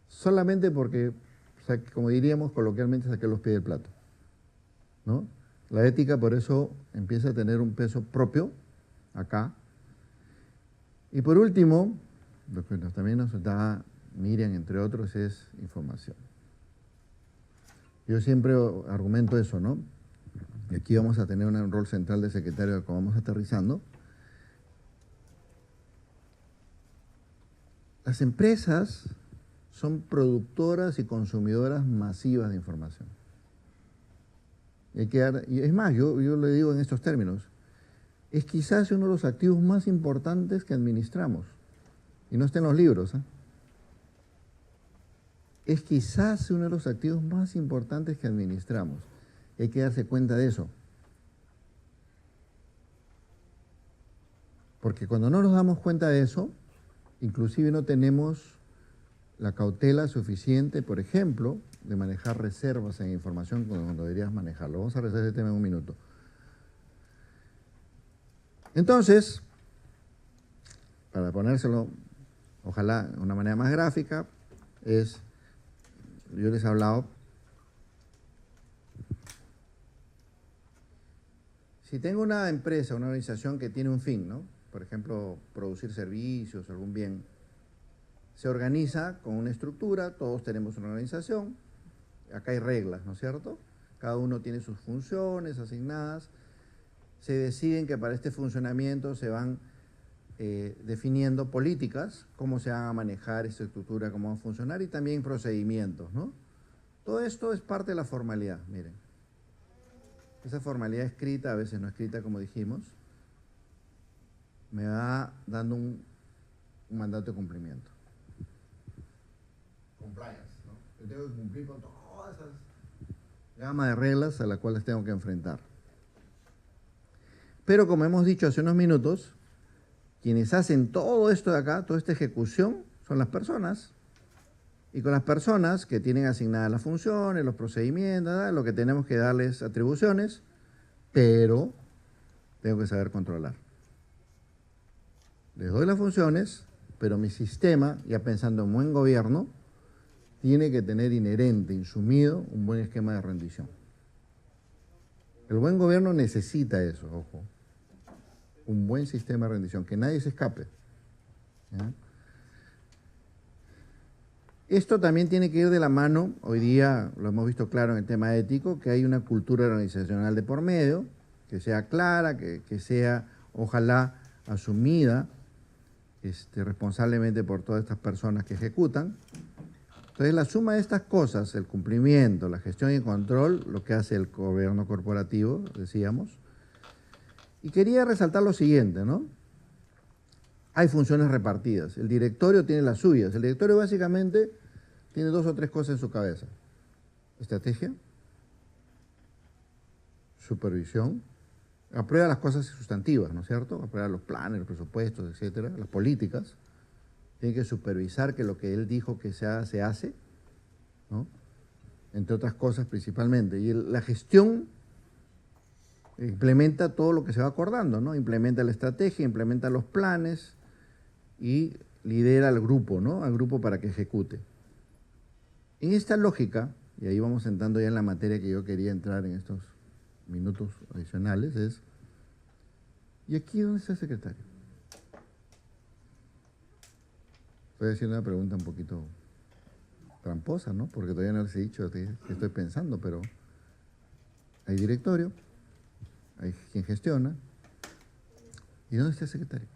Solamente porque, o sea, como diríamos coloquialmente, saqué los pies del plato, ¿no? La ética por eso empieza a tener un peso propio acá. Y por último, lo que también nos da Miriam, entre otros, es información. Yo siempre argumento eso, ¿no? Y aquí vamos a tener un rol central de secretario que vamos aterrizando. Las empresas son productoras y consumidoras masivas de información. Y es más, yo le digo en estos términos, es quizás uno de los activos más importantes que administramos. Y no está en los libros, ¿eh? Es quizás uno de los activos más importantes que administramos. Hay que darse cuenta de eso. Porque cuando no nos damos cuenta de eso, inclusive no tenemos la cautela suficiente, por ejemplo, de manejar reservas en información cuando deberías manejarlo. Vamos a resolver ese tema en un minuto. Entonces, para ponérselo, ojalá de una manera más gráfica, yo les he hablado, si tengo una empresa, una organización que tiene un fin, ¿no? Por ejemplo, producir servicios, algún bien, se organiza con una estructura, todos tenemos una organización, acá hay reglas, ¿no es cierto? Cada uno tiene sus funciones asignadas, se deciden que para este funcionamiento se van definiendo políticas, cómo se van a manejar esta estructura, cómo va a funcionar y también procedimientos, ¿no? Todo esto es parte de la formalidad, miren. Esa formalidad escrita, a veces no escrita, como dijimos, me va dando un mandato de cumplimiento. Compliance, ¿no? Yo tengo que cumplir con todas esas gama de reglas a las cuales tengo que enfrentar. Pero como hemos dicho hace unos minutos, quienes hacen todo esto de acá, toda esta ejecución, son las personas. Y con las personas que tienen asignadas las funciones, los procedimientos, ¿verdad? Lo que tenemos que darles atribuciones, pero tengo que saber controlar. Les doy las funciones, pero mi sistema, ya pensando en buen gobierno, tiene que tener inherente, insumido, un buen esquema de rendición. El buen gobierno necesita eso, ojo. Un buen sistema de rendición, que nadie se escape. ¿Ya? Esto también tiene que ir de la mano, hoy día lo hemos visto claro en el tema ético, que hay una cultura organizacional de por medio, que sea clara, que sea, ojalá, asumida responsablemente por todas estas personas que ejecutan. Entonces, la suma de estas cosas, el cumplimiento, la gestión y el control, lo que hace el gobierno corporativo, decíamos. Y quería resaltar lo siguiente, ¿no? Hay funciones repartidas. El directorio tiene las suyas. El directorio básicamente tiene 2 o 3 cosas en su cabeza. Estrategia, supervisión, aprueba las cosas sustantivas, ¿no es cierto? Aprueba los planes, los presupuestos, etcétera, las políticas. Tiene que supervisar que lo que él dijo que se hace, ¿no? Entre otras cosas principalmente. Y la gestión implementa todo lo que se va acordando, ¿no? Implementa la estrategia, implementa los planes y lidera al grupo, ¿no? Al grupo para que ejecute. En esta lógica, y ahí vamos entrando ya en la materia que yo quería entrar en estos minutos adicionales, es, ¿y aquí dónde está el secretario? Estoy haciendo una pregunta un poquito tramposa, ¿no? Porque todavía no les he dicho qué estoy pensando, pero hay directorio, hay quien gestiona. ¿Y dónde está el secretario?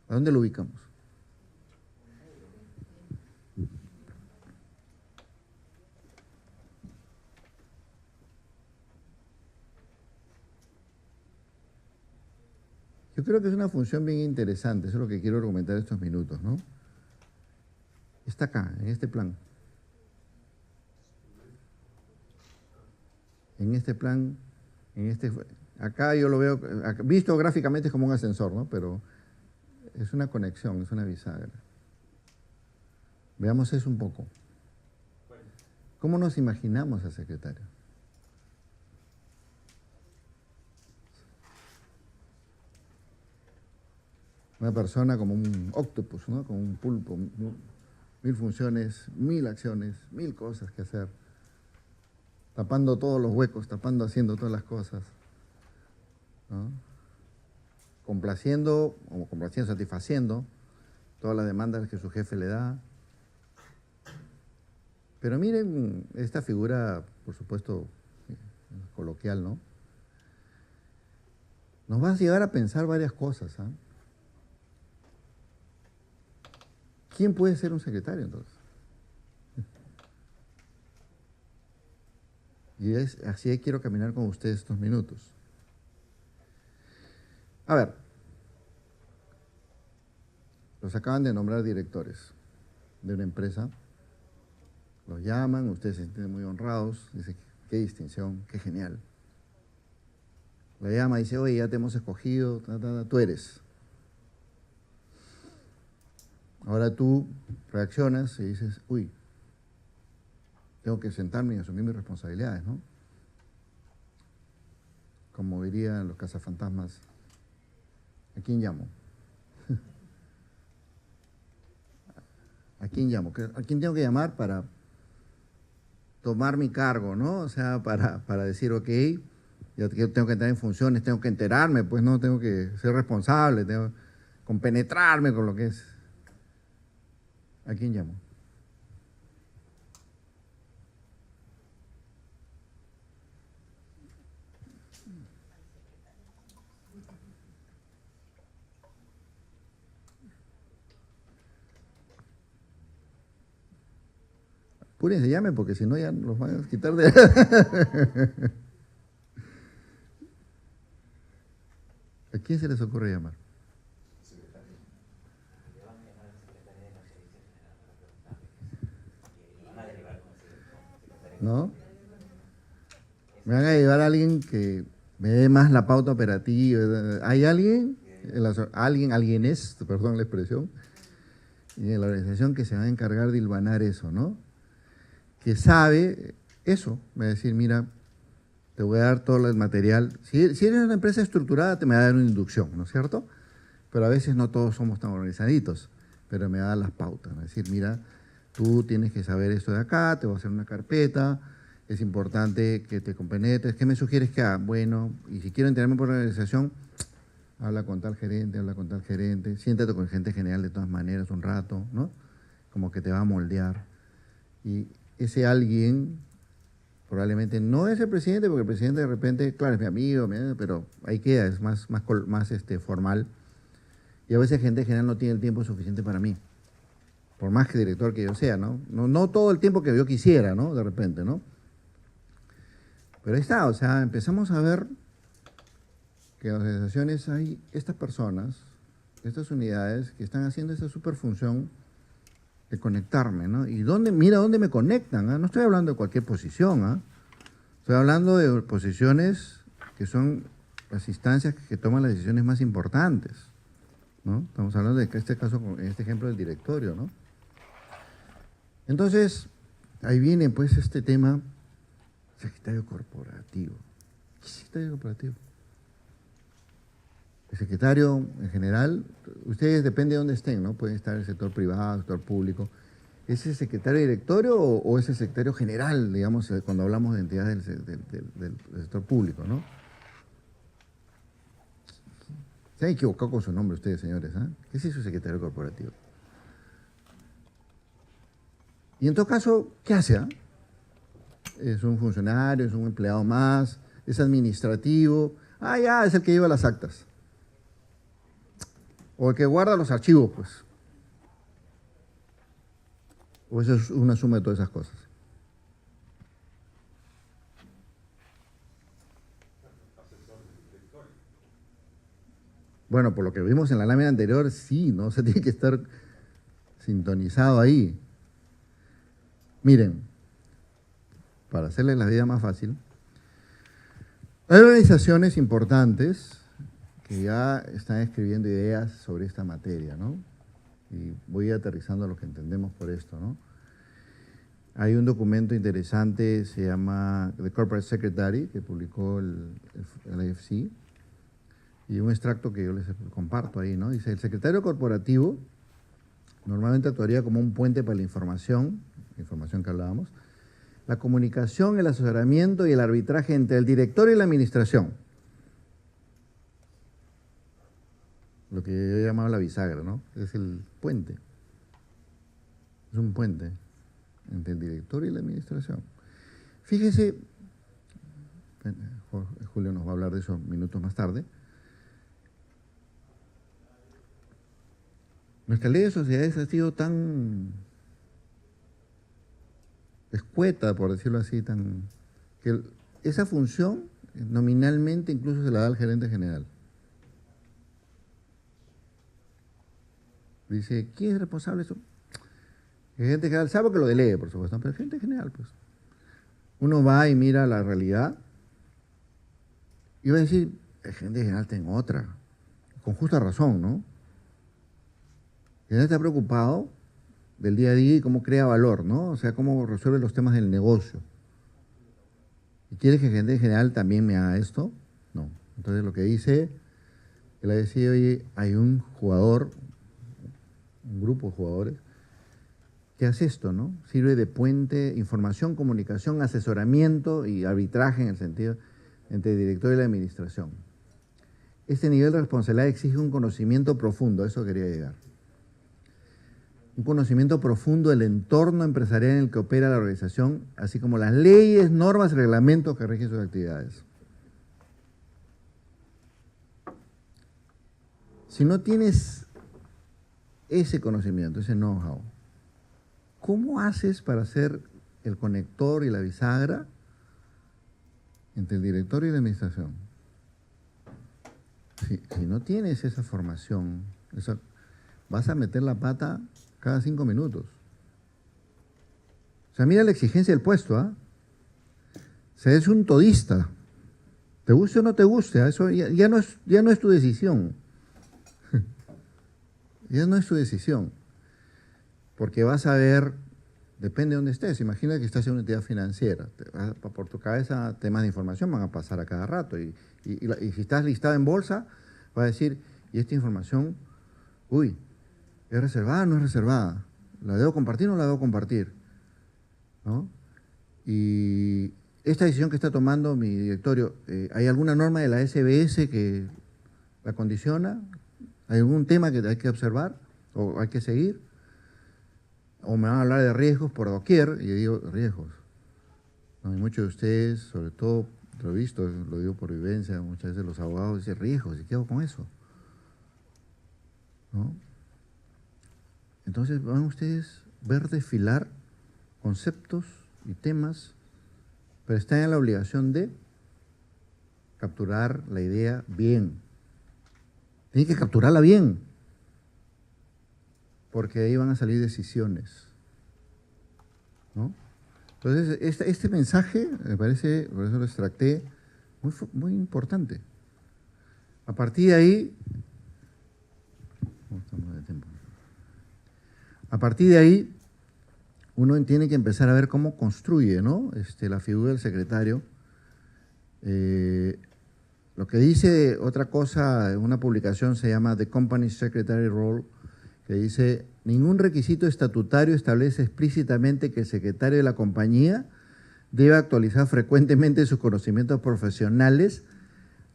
¿A dónde lo ubicamos? Yo creo que es una función bien interesante, eso es lo que quiero argumentar estos minutos, ¿no? Está acá, en este plan. En este plan, acá yo lo veo, visto gráficamente es como un ascensor, ¿no? Pero es una conexión, es una bisagra. Veamos eso un poco. ¿Cómo nos imaginamos al secretario? Una persona como un octopus, ¿no? Como un pulpo, 1000 funciones, 1000 acciones, 1000 cosas que hacer, tapando todos los huecos, haciendo todas las cosas, ¿no? Complaciendo, satisfaciendo todas las demandas que su jefe le da. Pero miren esta figura, por supuesto, coloquial, ¿no? Nos va a llevar a pensar varias cosas, ¿ah? ¿Quién puede ser un secretario entonces? Y así quiero caminar con ustedes estos minutos. A ver, los acaban de nombrar directores de una empresa, los llaman, ustedes se sienten muy honrados, dicen, qué distinción, qué genial. La llama y dice, oye, ya te hemos escogido, tú eres. Ahora tú reaccionas y dices, uy, tengo que sentarme y asumir mis responsabilidades, ¿no? Como dirían los cazafantasmas, ¿a quién llamo? ¿A quién llamo? ¿A quién tengo que llamar para tomar mi cargo, ¿no? O sea, para decir, ok, yo tengo que entrar en funciones, tengo que enterarme, pues no, tengo que ser responsable, tengo que compenetrarme con lo que es. ¿A quién llamo? apúrense, llamen, porque si no ya los van a quitar de... ¿A quién se les ocurre llamar? ¿No? Me van a llevar a alguien que me dé más la pauta operativa. ¿Hay alguien? Alguien es, perdón la expresión, y en la organización que se va a encargar de hilvanar eso, ¿no? Que sabe eso, va a decir, mira, te voy a dar todo el material. Si eres una empresa estructurada, te me va a dar una inducción, ¿no es cierto? Pero a veces no todos somos tan organizaditos, pero me va a dar las pautas, va a decir, mira, tú tienes que saber esto de acá, te voy a hacer una carpeta, es importante que te compenetres. ¿Qué me sugieres que haga? Bueno, y si quiero enterarme por la organización, habla con tal gerente, siéntate con el gerente general de todas maneras un rato, ¿no? Como que te va a moldear. Y ese alguien probablemente no es el presidente, porque el presidente de repente, claro, es mi amigo, pero ahí queda, es más formal. Y a veces el gerente general no tiene el tiempo suficiente para mí, por más que director que yo sea, ¿no? No todo el tiempo que yo quisiera, ¿no? De repente, ¿no? Pero ahí está, o sea, empezamos a ver que en las organizaciones hay estas personas, estas unidades que están haciendo esa superfunción de conectarme, ¿no? Y mira dónde me conectan, ¿eh? No estoy hablando de cualquier posición, ¿eh? Estoy hablando de posiciones que son las instancias que toman las decisiones más importantes, ¿no? Estamos hablando de que este caso, en este ejemplo del directorio, ¿no? Entonces, ahí viene pues este tema, secretario corporativo. ¿Qué secretario corporativo? El secretario, en general, ustedes depende de dónde estén, ¿no? Pueden estar en el sector privado, el sector público. ¿Es el secretario directorio o es el secretario general, digamos, cuando hablamos de entidades del sector público, ¿no? Se han equivocado con su nombre ustedes, señores, ¿eh? ¿Qué es su secretario corporativo? Y en todo caso, ¿qué hace? ¿Es un funcionario, es un empleado más, es administrativo? Ah, ya, es el que lleva las actas. O el que guarda los archivos, pues. O eso es una suma de todas esas cosas. Bueno, por lo que vimos en la lámina anterior, sí, ¿no? Se tiene que estar sintonizado ahí. Miren, para hacerles la vida más fácil, hay organizaciones importantes que ya están escribiendo ideas sobre esta materia, ¿no? Y voy aterrizando lo que entendemos por esto, ¿no? Hay un documento interesante, se llama The Corporate Secretary, que publicó el IFC, y un extracto que yo les comparto ahí, ¿no? Dice, el secretario corporativo normalmente actuaría como un puente para la información que hablábamos, la comunicación, el asesoramiento y el arbitraje entre el directorio y la administración. Lo que yo llamaba la bisagra, ¿no? Es el puente. Es un puente entre el directorio y la administración. Fíjese, Julio nos va a hablar de eso minutos más tarde. Nuestra ley de sociedades ha sido tan escueta, por decirlo así, que esa función nominalmente incluso se la da al gerente general. Dice, ¿quién es responsable de eso? El gerente general sabe que lo delegue, por supuesto, pero el gerente general, pues. Uno va y mira la realidad y va a decir, el gerente general está en otra, con justa razón, ¿no? El gerente está preocupado del día a día y cómo crea valor, ¿no? O sea, cómo resuelve los temas del negocio. ¿Y quiere que el gerente general también me haga esto? No. Entonces lo que dice, él ha decidido, oye, hay un jugador, un grupo de jugadores, que hace esto, ¿no? Sirve de puente, información, comunicación, asesoramiento y arbitraje en el sentido entre el director y la administración. Este nivel de responsabilidad exige un conocimiento profundo, a eso quería llegar. Un conocimiento profundo del entorno empresarial en el que opera la organización, así como las leyes, normas y reglamentos que rigen sus actividades. Si no tienes ese conocimiento, ese know-how, ¿cómo haces para hacer el conector y la bisagra entre el directorio y la administración. Si no tienes esa formación, vas a meter la pata cada 5 minutos. O sea, mira la exigencia del puesto, ¿ah? O sea, es un todista. Te guste o no te guste, eso ya no es tu decisión. Ya no es tu decisión. Porque vas a ver, depende de dónde estés. Imagina que estás en una entidad financiera. Por tu cabeza temas de información van a pasar a cada rato. Y si estás listado en bolsa, vas a decir, ¿y esta información, uy, es reservada o no es reservada? ¿La debo compartir o no la debo compartir? ¿No? Y esta decisión que está tomando mi directorio, ¿hay alguna norma de la SBS que la condiciona? ¿Hay algún tema que hay que observar o hay que seguir? O me van a hablar de riesgos por doquier, y yo digo riesgos. No, y muchos de ustedes, sobre todo, lo he visto, lo digo por vivencia, muchas veces los abogados dicen riesgos, ¿y qué hago con eso? ¿No? Entonces van ustedes a ver desfilar conceptos y temas, pero están en la obligación de capturar la idea bien. Tienen que capturarla bien, porque de ahí van a salir decisiones, ¿no? Entonces, este mensaje me parece, por eso lo extracté, muy importante. A partir de ahí, ¿cómo estamos de tiempo? A partir de ahí, uno tiene que empezar a ver cómo construye, ¿no? La figura del secretario. Lo que dice otra cosa, en una publicación se llama The Company Secretary Role, que dice, ningún requisito estatutario establece explícitamente que el secretario de la compañía debe actualizar frecuentemente sus conocimientos profesionales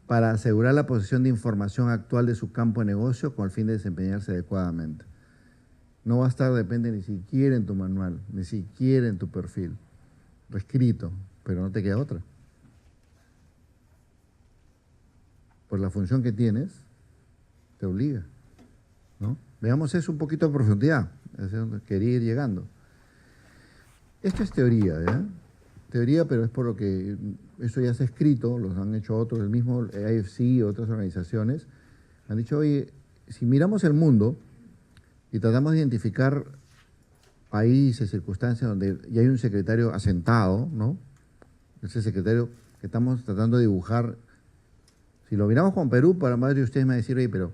para asegurar la posesión de información actual de su campo de negocio con el fin de desempeñarse adecuadamente. No va a estar, depende ni siquiera en tu manual, ni siquiera en tu perfil, escrito, pero no te queda otra. Por la función que tienes, te obliga, ¿no? Veamos eso un poquito a profundidad, es donde quería ir llegando. Esto es teoría, ¿ya? Teoría, pero es por lo que eso ya se ha escrito, los han hecho otros, el mismo AFC, otras organizaciones, han dicho, oye, si miramos el mundo y tratamos de identificar países, circunstancias donde ya hay un secretario asentado, ¿no? Ese secretario que estamos tratando de dibujar, si lo miramos con Perú, para más de ustedes me van a decir, oye, pero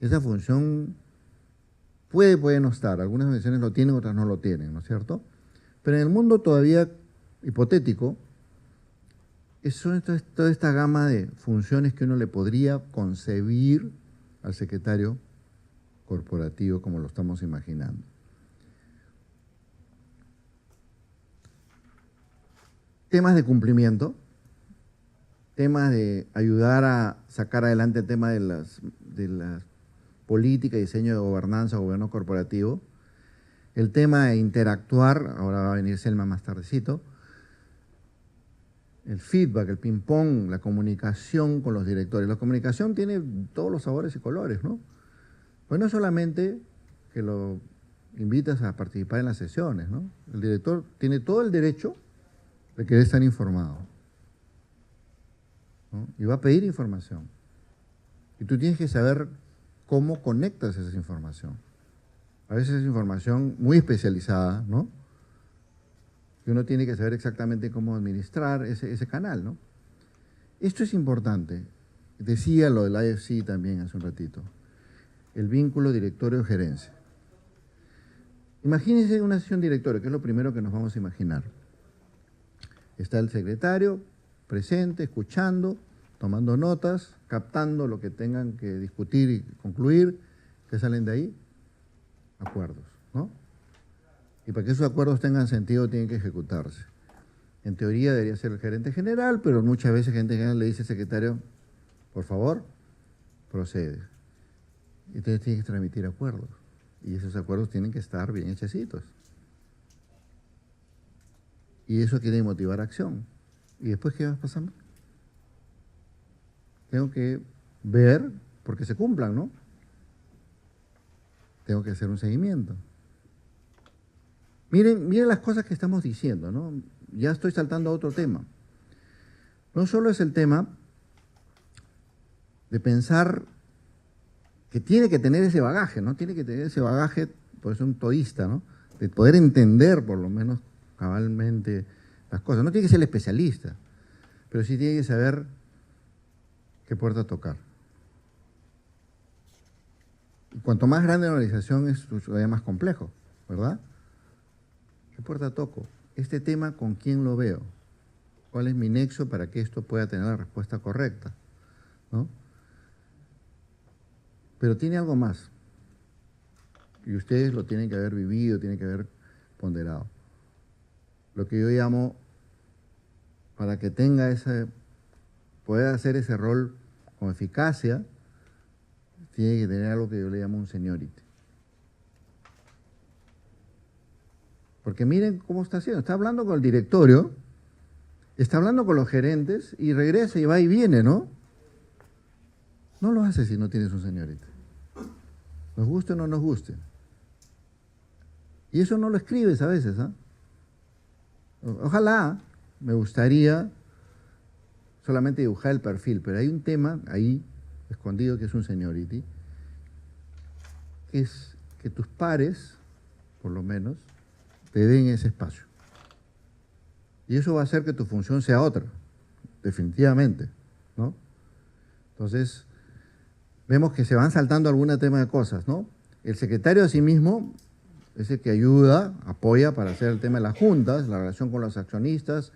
esa función puede no estar, algunas organizaciones lo tienen, otras no lo tienen, ¿no es cierto? Pero en el mundo todavía hipotético, son toda esta gama de funciones que uno le podría concebir al secretario corporativo como lo estamos imaginando. Temas de cumplimiento, temas de ayudar a sacar adelante el tema de las políticas, diseño de gobernanza, gobierno corporativo, el tema de interactuar, ahora va a venir Selma más tardecito, el feedback, el ping-pong, la comunicación con los directores. La comunicación tiene todos los sabores y colores, ¿no? Pues no solamente que lo invitas a participar en las sesiones, ¿no? El director tiene todo el derecho de querer estar informado, ¿no? Y va a pedir información. Y tú tienes que saber cómo conectas esa información. A veces es información muy especializada, ¿no? Y uno tiene que saber exactamente cómo administrar ese canal, ¿no? Esto es importante. Decía lo del IFC también hace un ratito. El vínculo directorio-gerencia. Imagínense una sesión directorio, que es lo primero que nos vamos a imaginar. Está el secretario presente, escuchando, tomando notas, captando lo que tengan que discutir y concluir. ¿Qué salen de ahí? Acuerdos, ¿no? Y para que esos acuerdos tengan sentido, tienen que ejecutarse. En teoría debería ser el gerente general, pero muchas veces el gerente general le dice al secretario, por favor, procede. Y entonces tiene que transmitir acuerdos. Y esos acuerdos tienen que estar bien hechecitos. Y eso quiere motivar acción. ¿Y después qué va pasando? Tengo que ver, porque se cumplan, ¿no? Tengo que hacer un seguimiento. Miren las cosas que estamos diciendo, ¿no? Ya estoy saltando a otro tema. No solo es el tema de pensar que tiene que tener ese bagaje, ¿no? Tiene que tener ese bagaje, pues un todista, ¿no? De poder entender por lo menos cabalmente las cosas. No tiene que ser el especialista, pero sí tiene que saber qué puerta tocar. Y cuanto más grande la organización es todavía más complejo, ¿verdad? ¿Qué puerta toco? Este tema, ¿con quién lo veo? ¿Cuál es mi nexo para que esto pueda tener la respuesta correcta? ¿No? Pero tiene algo más. Y ustedes lo tienen que haber vivido, tienen que haber ponderado. Lo que yo llamo, para que tenga pueda hacer ese rol con eficacia, tiene que tener algo que yo le llamo un seniority. Porque miren cómo está haciendo. Está hablando con el directorio, está hablando con los gerentes y regresa y va y viene, ¿no? No lo hace si no tienes un seniority. Nos guste o no nos guste. Y eso no lo escribes a veces, ¿ah? Ojalá, me gustaría solamente dibujar el perfil, pero hay un tema ahí escondido que es un seniority, que es que tus pares, por lo menos, te den ese espacio. Y eso va a hacer que tu función sea otra, definitivamente, ¿no? Entonces, vemos que se van saltando algún tema de cosas, ¿no? El secretario a sí mismo es el que ayuda, apoya para hacer el tema de las juntas, la relación con los accionistas,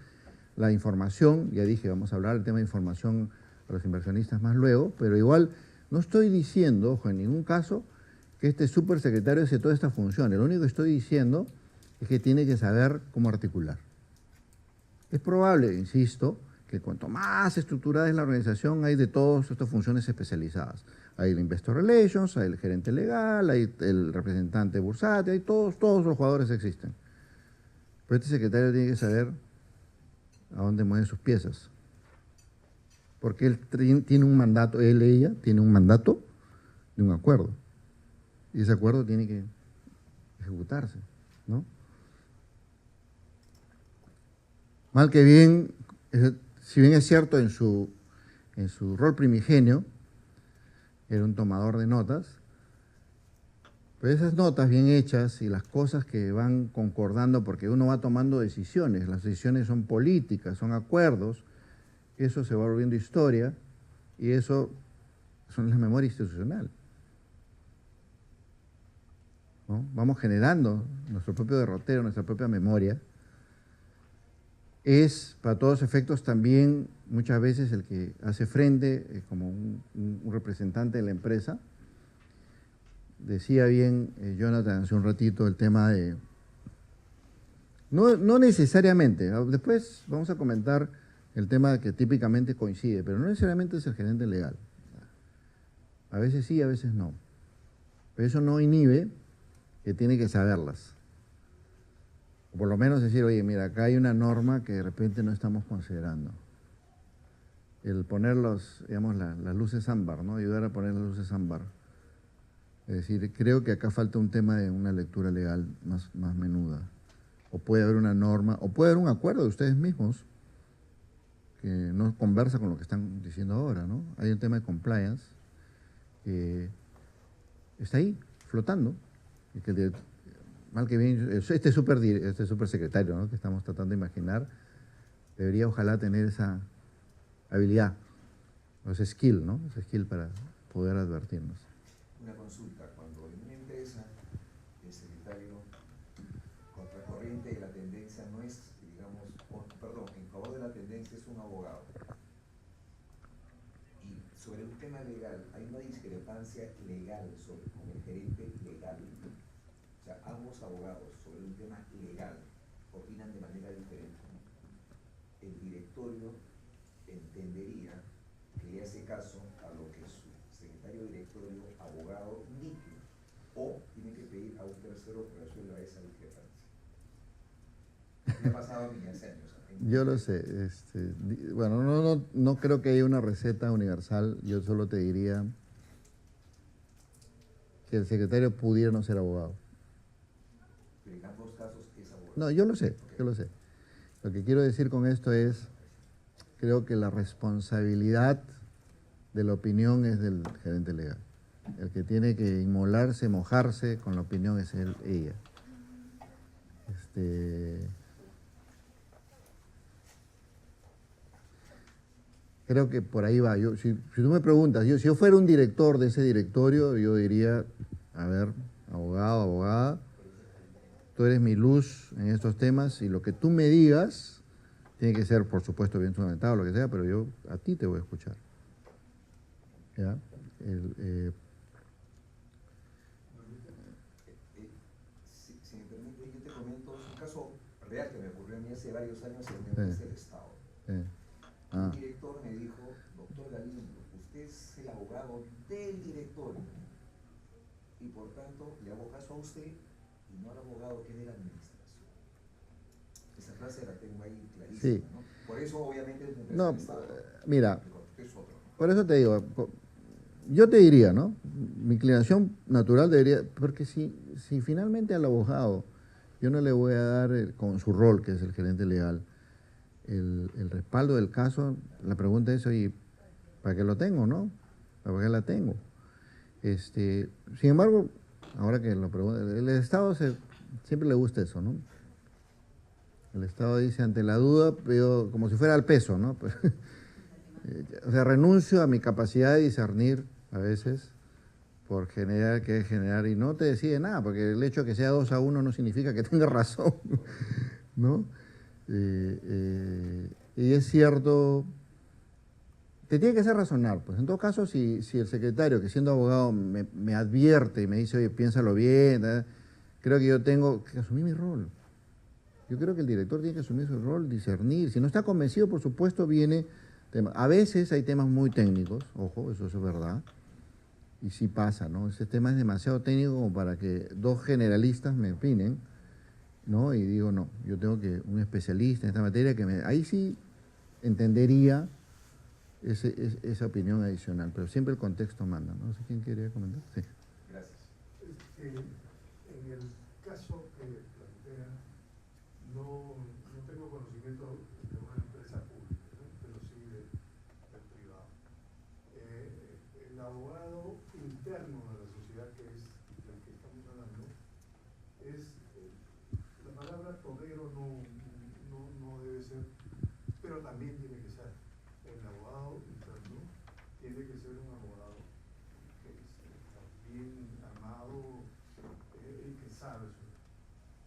la información, ya dije, vamos a hablar del tema de información a los inversionistas más luego, pero igual no estoy diciendo, ojo, en ningún caso, que este supersecretario hace toda esta función. Lo único que estoy diciendo es que tiene que saber cómo articular. Es probable, insisto, que cuanto más estructurada es la organización, hay de todas estas funciones especializadas. Hay el Investor Relations, hay el gerente legal, hay el representante bursátil, hay todos los jugadores existen. Pero este secretario tiene que saber a dónde mueven sus piezas. Porque él tiene un mandato, ella tiene un mandato de un acuerdo. Y ese acuerdo tiene que ejecutarse, ¿no? Mal que bien, si bien es cierto en su rol primigenio, era un tomador de notas, pero esas notas bien hechas y las cosas que van concordando, porque uno va tomando decisiones, las decisiones son políticas, son acuerdos, eso se va volviendo historia y eso son la memoria institucional, ¿no? Vamos generando nuestro propio derrotero, nuestra propia memoria. Es, para todos efectos, también muchas veces el que hace frente como un representante de la empresa. Decía bien Jonathan hace un ratito el tema de... No necesariamente, después vamos a comentar el tema que típicamente coincide, pero no necesariamente es el gerente legal. A veces sí, a veces no. Pero eso no inhibe que tiene que saberlas. O por lo menos decir, oye, mira, acá hay una norma que de repente no estamos considerando. El poner digamos, las luces ámbar, ¿no? Ayudar a poner las luces ámbar. Es decir, creo que acá falta un tema de una lectura legal más menuda. O puede haber una norma, o puede haber un acuerdo de ustedes mismos que no conversa con lo que están diciendo ahora, ¿no? Hay un tema de compliance que está ahí, flotando, y que mal que bien, este supersecretario, ¿no?, que estamos tratando de imaginar, debería ojalá tener esa habilidad, o ese skill, ¿no? Ese skill para poder advertirnos. Una consulta, cuando en una empresa el secretario contracorriente de la tendencia no es, digamos, en favor de la tendencia es un abogado, y sobre un tema legal hay una discrepancia legal con el gerente legal. O sea, ambos abogados sobre un tema legal opinan de manera diferente. El directorio entendería que le hace caso a lo que su secretario directorio, abogado, indique, o tiene que pedir a un tercero que resuelva esa discrepancia. Me ha pasado a mí hace años. Yo lo sé. Bueno, no creo que haya una receta universal. Yo solo te diría que el secretario pudiera no ser abogado. Pero en ambos casos es No, yo lo sé, yo lo sé. Lo que quiero decir con esto es, creo que la responsabilidad de la opinión es del gerente legal. El que tiene que inmolarse, mojarse con la opinión es ella. Creo que por ahí va. Si tú me preguntas, si yo fuera un director de ese directorio, yo diría, a ver, abogado, abogada, tú eres mi luz en estos temas y lo que tú me digas tiene que ser, por supuesto, bien fundamentado, lo que sea, pero yo a ti te voy a escuchar. ¿Ya? Si me permite, yo te comento un caso real que me ocurrió a mí hace varios años en el tema del Estado. Un director me dijo, doctor Galindo, usted es el abogado del directorio y por tanto le hago caso a usted y no al abogado que es de la administración. Esa frase la tengo ahí clarísima, sí. ¿no? Por eso obviamente es no, Estado, mira, es otro, ¿no? Por eso te digo, yo te diría, ¿no? Mi inclinación natural debería, porque si finalmente al abogado yo no le voy a dar con su rol, que es el gerente legal, el respaldo del caso, la pregunta es, oye, ¿para qué lo tengo, no? ¿Para qué la tengo? Sin embargo, ahora que lo pregunto, el Estado siempre le gusta eso, ¿no? El Estado dice, ante la duda, pero como si fuera al peso, ¿no? Pues, o sea, renuncio a mi capacidad de discernir a veces por generar, y no te decide nada, porque el hecho de que sea 2-1 no significa que tenga razón, ¿no? Y es cierto, te tiene que hacer razonar, pues en todo caso, si el secretario, que siendo abogado, me advierte y me dice, oye, piénsalo bien, creo que yo tengo que asumir mi rol. Yo creo que el director tiene que asumir su rol, discernir. Si no está convencido, por supuesto, viene tema. A veces hay temas muy técnicos, ojo, eso es verdad, y sí pasa, ¿no? Ese tema es demasiado técnico como para que dos generalistas me opinen, ¿no? Y digo, no, yo tengo que un especialista en esta materia ahí sí entendería esa opinión adicional, pero siempre el contexto manda, ¿no? No sé quién quería comentar. Sí. Gracias. En el caso que plantea, no tengo conocimiento de una empresa pública, ¿no? Pero sí del privado. El abogado interno de la sociedad, que es del que estamos hablando, la palabra todero no debe ser, pero también tiene que ser. El abogado interno tiene que ser un abogado que está bien armado y que sabe eso,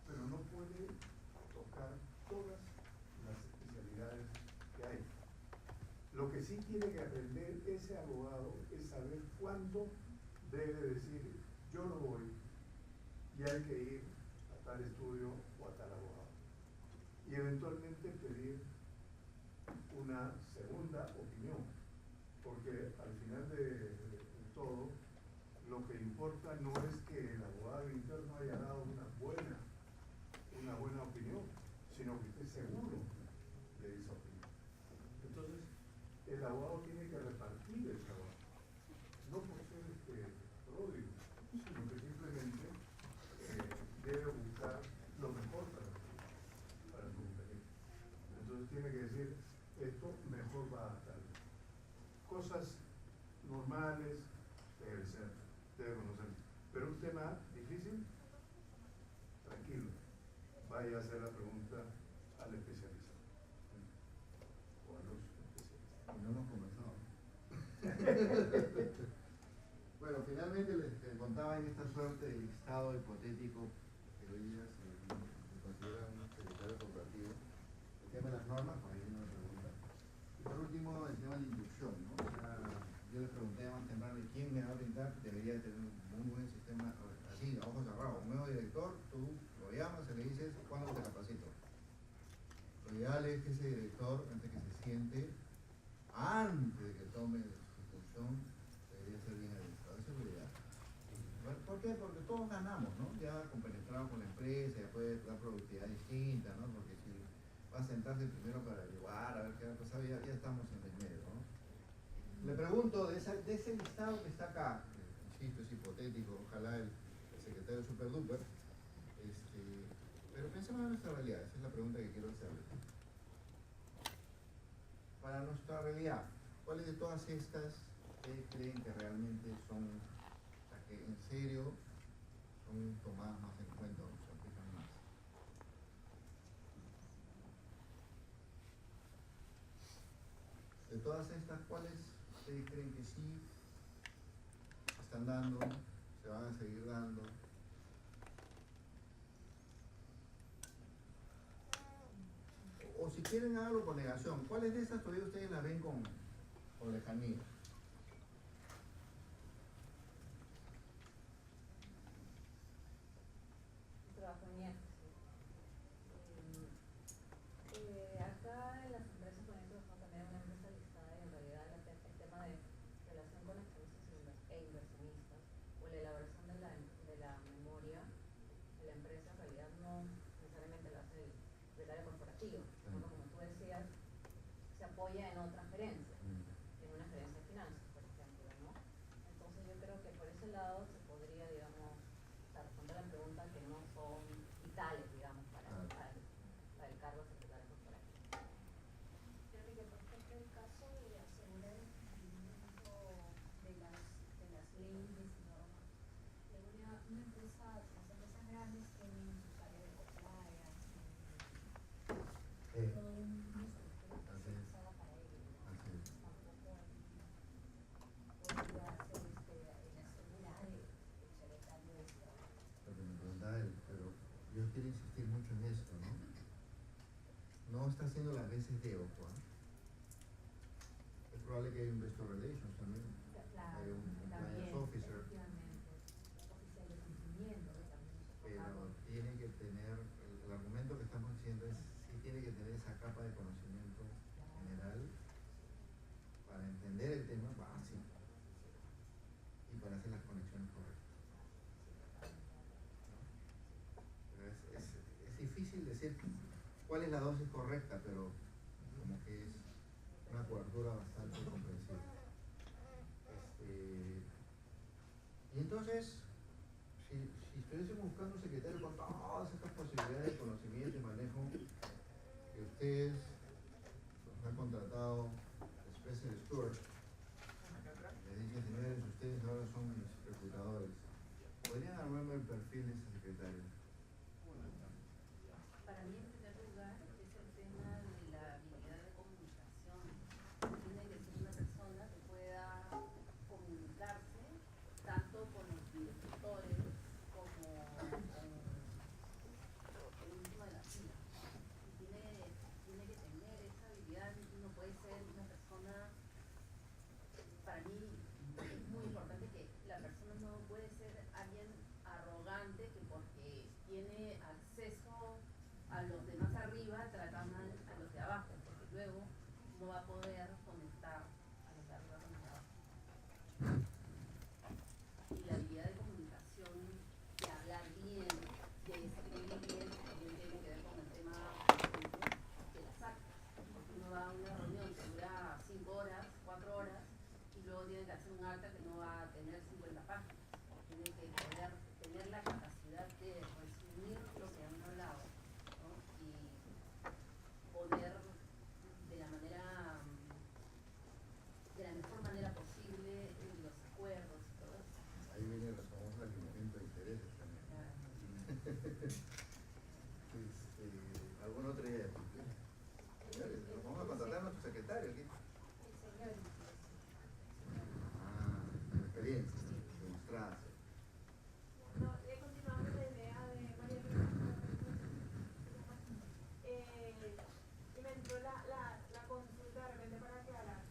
pero no puede tocar todas las especialidades que hay. Lo que sí tiene que aprender ese abogado es saber cuándo debe decir yo no voy y hay que ir a tal estudio o a tal abogado y eventualmente pedir una segunda opinión, porque al final de todo lo que importa no es que el abogado interno haya dado una buena opinión, sino que esté seguro de esa opinión. Entonces, el abogado tiene que repartir el trabajo, no por ser pródigo, sino que simplemente debe buscar lo mejor para su compañero. Entonces tiene que decir, esto mejor va a tal. Cosas normales debe conocer. Pero un tema difícil, tranquilo, vaya a hacer la pregunta al especialista o a los especialistas. No hemos conversado. Bueno, finalmente les contaba en esta suerte del estado hipotético que hoy día se considera un secretario corporativo. El tema de las normas, por ahí viene una pregunta. Y por último, el tema de la inducción, ¿no? O sea, yo les pregunté más temprano de quién me va a brindar, debería tener un muy buen sistema, así, a ojos cerrados. Un nuevo director, tú lo llamas y le dices, ¿cuándo te capacito? Lo ideal es que ese director, antes que se siente, antes de que tome su función, debería ser bien administrado. Eso es lo ideal. ¿Por qué? Porque todos ganamos, ¿no? Ya compenetrado con la empresa, ya puede dar productividad distinta, ¿no? Porque si va a sentarse primero para averiguar, a ver qué va a pasar, ya estamos en el medio, ¿no? Le pregunto, de ese listado que está acá, insisto, es hipotético, ojalá el secretario super duper, pero Comencemos a nuestra realidad, esa es la pregunta que quiero hacerle. Para nuestra realidad, ¿cuáles de todas estas ustedes creen que realmente son, o sea, que en serio son tomadas más en cuenta o se aplican más? De todas estas, ¿cuáles ustedes creen que sí están dando, se van a seguir dando? O si quieren háganlo con negación. ¿Cuáles de esas todavía ustedes las ven con lejanía? Trabajo en IEF, sí. Acá en las empresas, por ejemplo, como también una empresa listada y en realidad el tema de relación con accionistas e inversionistas o la elaboración de la memoria de la empresa en realidad no necesariamente la hace el secretario corporativo. Como tú decías, se apoya en otra gerencia, en una gerencia de finanzas, por ejemplo, ¿no? Entonces yo creo que por ese lado se podría, digamos, responder a la pregunta que no son vitales, digamos, para el cargo de secretario corporativo. Creo que, por ejemplo, el caso de asegurar el cumplimiento de las leyes y normas, de una empresa, las empresas grandes tienen sus áreas de compliance, todo una estructura especializada para ello, ¿no? Tampoco podría ser el asegurar el secretario de Estado. Lo que me preguntaba él, pero yo quiero insistir mucho en esto, ¿no? No está haciendo las veces de OCUA. Es probable que haya un Investor Relations también. Hay un Compliance Officer. Efectivamente, oficial de cumplimiento, que también nos ha Pero tocado. tiene que tener, el argumento que estamos diciendo es, sí tiene que tener esa capa de conocimiento general para entender el tema básico y para hacer las conexiones correctas. ¿No? Pero es difícil decir cuál es la dosis correcta, pero como que es una cobertura bastante comprensible. Y entonces, si estuviésemos buscando un secretario con todas estas posibilidades de conocimiento y manejo que ustedes nos han contratado Special Steward, les dicen, señores, ustedes ahora son mis reclutadores, ¿podrían armarme el perfil de ese secretario? Para mí, en primer lugar, es el tema de la habilidad de comunicación. Tiene que ser una persona que pueda comunicarse tanto con los directores como con el último de la fila. Y tiene que tener esa habilidad. No puede ser una persona, para mí es muy importante que la persona no puede ser alguien arrogante que porque tiene acceso a los de más arriba trata mal a los de abajo, porque luego no va a poder conectar a los de arriba con los de abajo. Y la habilidad de comunicación, de hablar bien, de escribir bien, también tiene que ver con el tema, por ejemplo, de las actas. Porque uno va a una reunión que dura 5 horas, 4 horas, y luego tiene que hacer un acta que no va a tener 50 páginas. Tiene que poder tener la capacidad de resumir lo que han hablado, ¿no? Y poder de la mejor manera posible los acuerdos y todo eso. Ahí viene el famoso alineamiento de intereses también. ¿Alguna otra idea? Señores, nos vamos a contratar a nuestro secretario aquí. El señor Con experiencia, demostrada. No, he continuado con la idea de María Luisa. Y me entró la consulta de repente para aclarar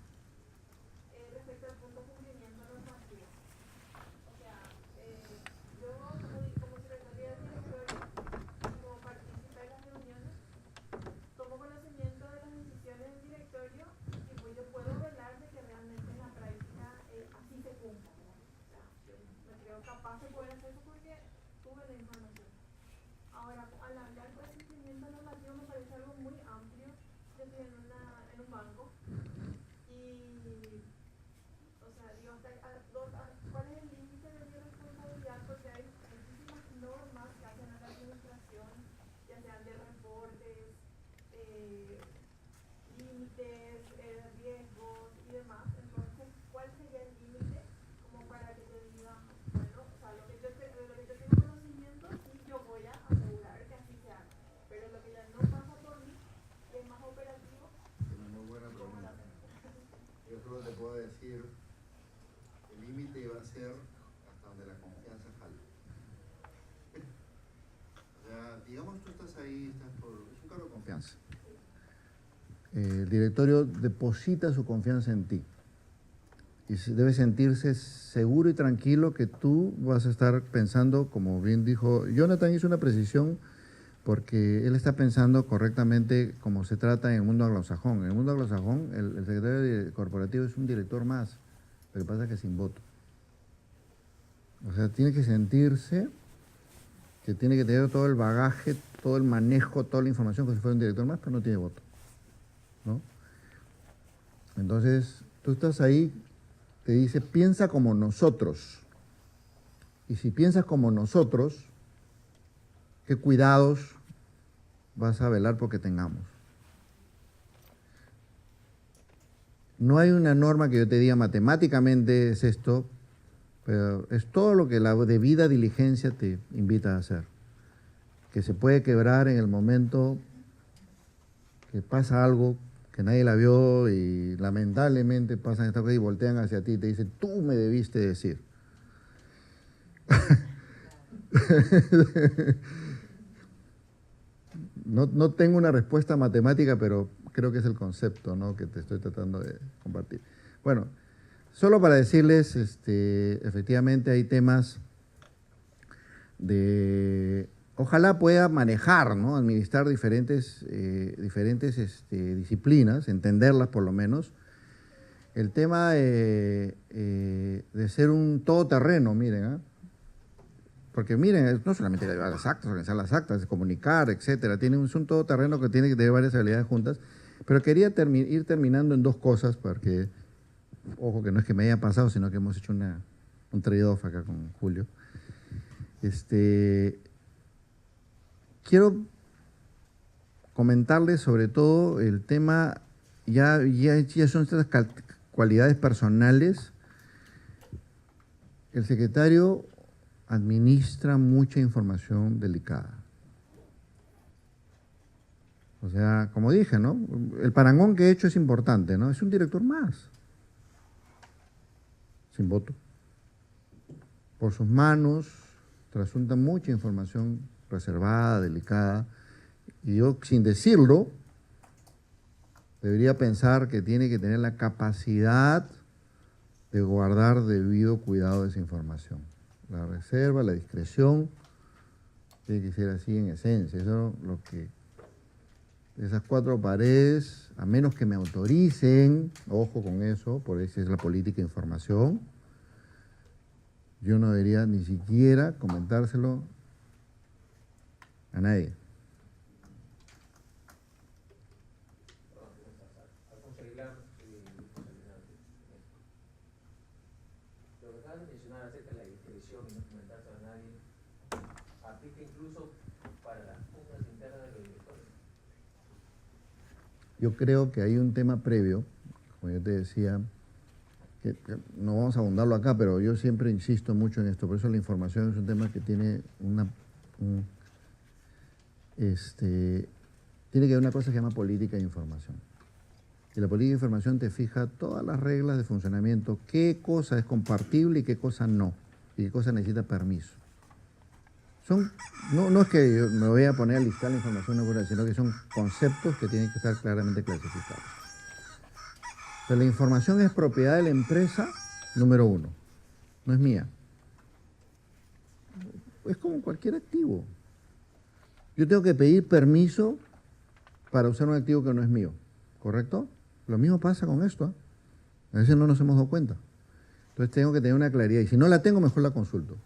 respecto al punto cumplimiento normativo. O sea, yo como secretaria de directorio, como partícipe de las reuniones, tomo conocimiento de las decisiones del directorio y pues yo puedo velar de que realmente en la práctica así se cumpla, ¿no? O sea, yo me creo capaz de poder hacer eso porque tuve la información. Ahora, al hablar de cumplimiento normativo me parece algo muy amplio. Yo estoy en un banco y, o sea, digo, ¿cuál es el límite de mi responsabilidad? Porque hay muchísimas normas que hacen a la administración, ya sean de solo te puedo decir, el límite va a ser hasta donde la confianza jale. O sea, digamos tú estás ahí, es un cargo de confianza. El directorio deposita su confianza en ti. Y debe sentirse seguro y tranquilo que tú vas a estar pensando, como bien dijo, Jonathan hizo una precisión porque él está pensando correctamente como se trata en el mundo anglosajón. En el mundo anglosajón, el secretario corporativo es un director más, lo que pasa es que sin voto. O sea, tiene que sentirse que tiene que tener todo el bagaje, todo el manejo, toda la información como si fuera un director más, pero no tiene voto, ¿no? Entonces, tú estás ahí, te dice, piensa como nosotros. Y si piensas como nosotros, ¿qué cuidados vas a velar porque tengamos? No hay una norma que yo te diga matemáticamente es esto, pero es todo lo que la debida diligencia te invita a hacer. Que se puede quebrar en el momento que pasa algo que nadie la vio y lamentablemente pasan estas cosas y voltean hacia ti y te dicen, tú me debiste decir. No tengo una respuesta matemática, pero creo que es el concepto, ¿no?, que te estoy tratando de compartir. Bueno, solo para decirles, efectivamente hay temas de... Ojalá pueda manejar, ¿no?, administrar diferentes disciplinas, entenderlas por lo menos. El tema de ser un todoterreno, miren, ¿eh? Porque miren, no solamente llevar las actas, organizar las actas, comunicar, etcétera. Es un todoterreno que tiene que tener varias habilidades juntas. Pero quería ir terminando en dos cosas, porque, ojo, que no es que me haya pasado, sino que hemos hecho un trade-off acá con Julio. Quiero comentarles sobre todo el tema, ya son estas cualidades personales. El secretario administra mucha información delicada. O sea, como dije, ¿no?, el parangón que he hecho es importante, ¿no? Es un director más, sin voto. Por sus manos trasunta mucha información reservada, delicada, y yo, sin decirlo, debería pensar que tiene que tener la capacidad de guardar debido cuidado de esa información. La reserva, la discreción, tiene que ser así en esencia. Eso es lo que... Esas cuatro paredes, a menos que me autoricen, ojo con eso, por eso es la política de información, yo no debería ni siquiera comentárselo a nadie. Lo que acabas de mencionar acerca de la discreción y no comentárselo a nadie, aplica incluso para las juntas internas de los directores. Yo creo que hay un tema previo, como yo te decía, que no vamos a abundarlo acá, pero yo siempre insisto mucho en esto, por eso la información es un tema que tiene tiene que haber una cosa que se llama política de información. Y la política de información te fija todas las reglas de funcionamiento, qué cosa es compartible y qué cosa no, y qué cosa necesita permiso. No es que yo me voy a poner a listar la información, sino que son conceptos que tienen que estar claramente clasificados. Pero la información es propiedad de la empresa, número uno, no es mía. Es como cualquier activo. Yo tengo que pedir permiso para usar un activo que no es mío, ¿correcto? Lo mismo pasa con esto, ¿eh? A veces no nos hemos dado cuenta. Entonces tengo que tener una claridad, y si no la tengo, mejor la consulto,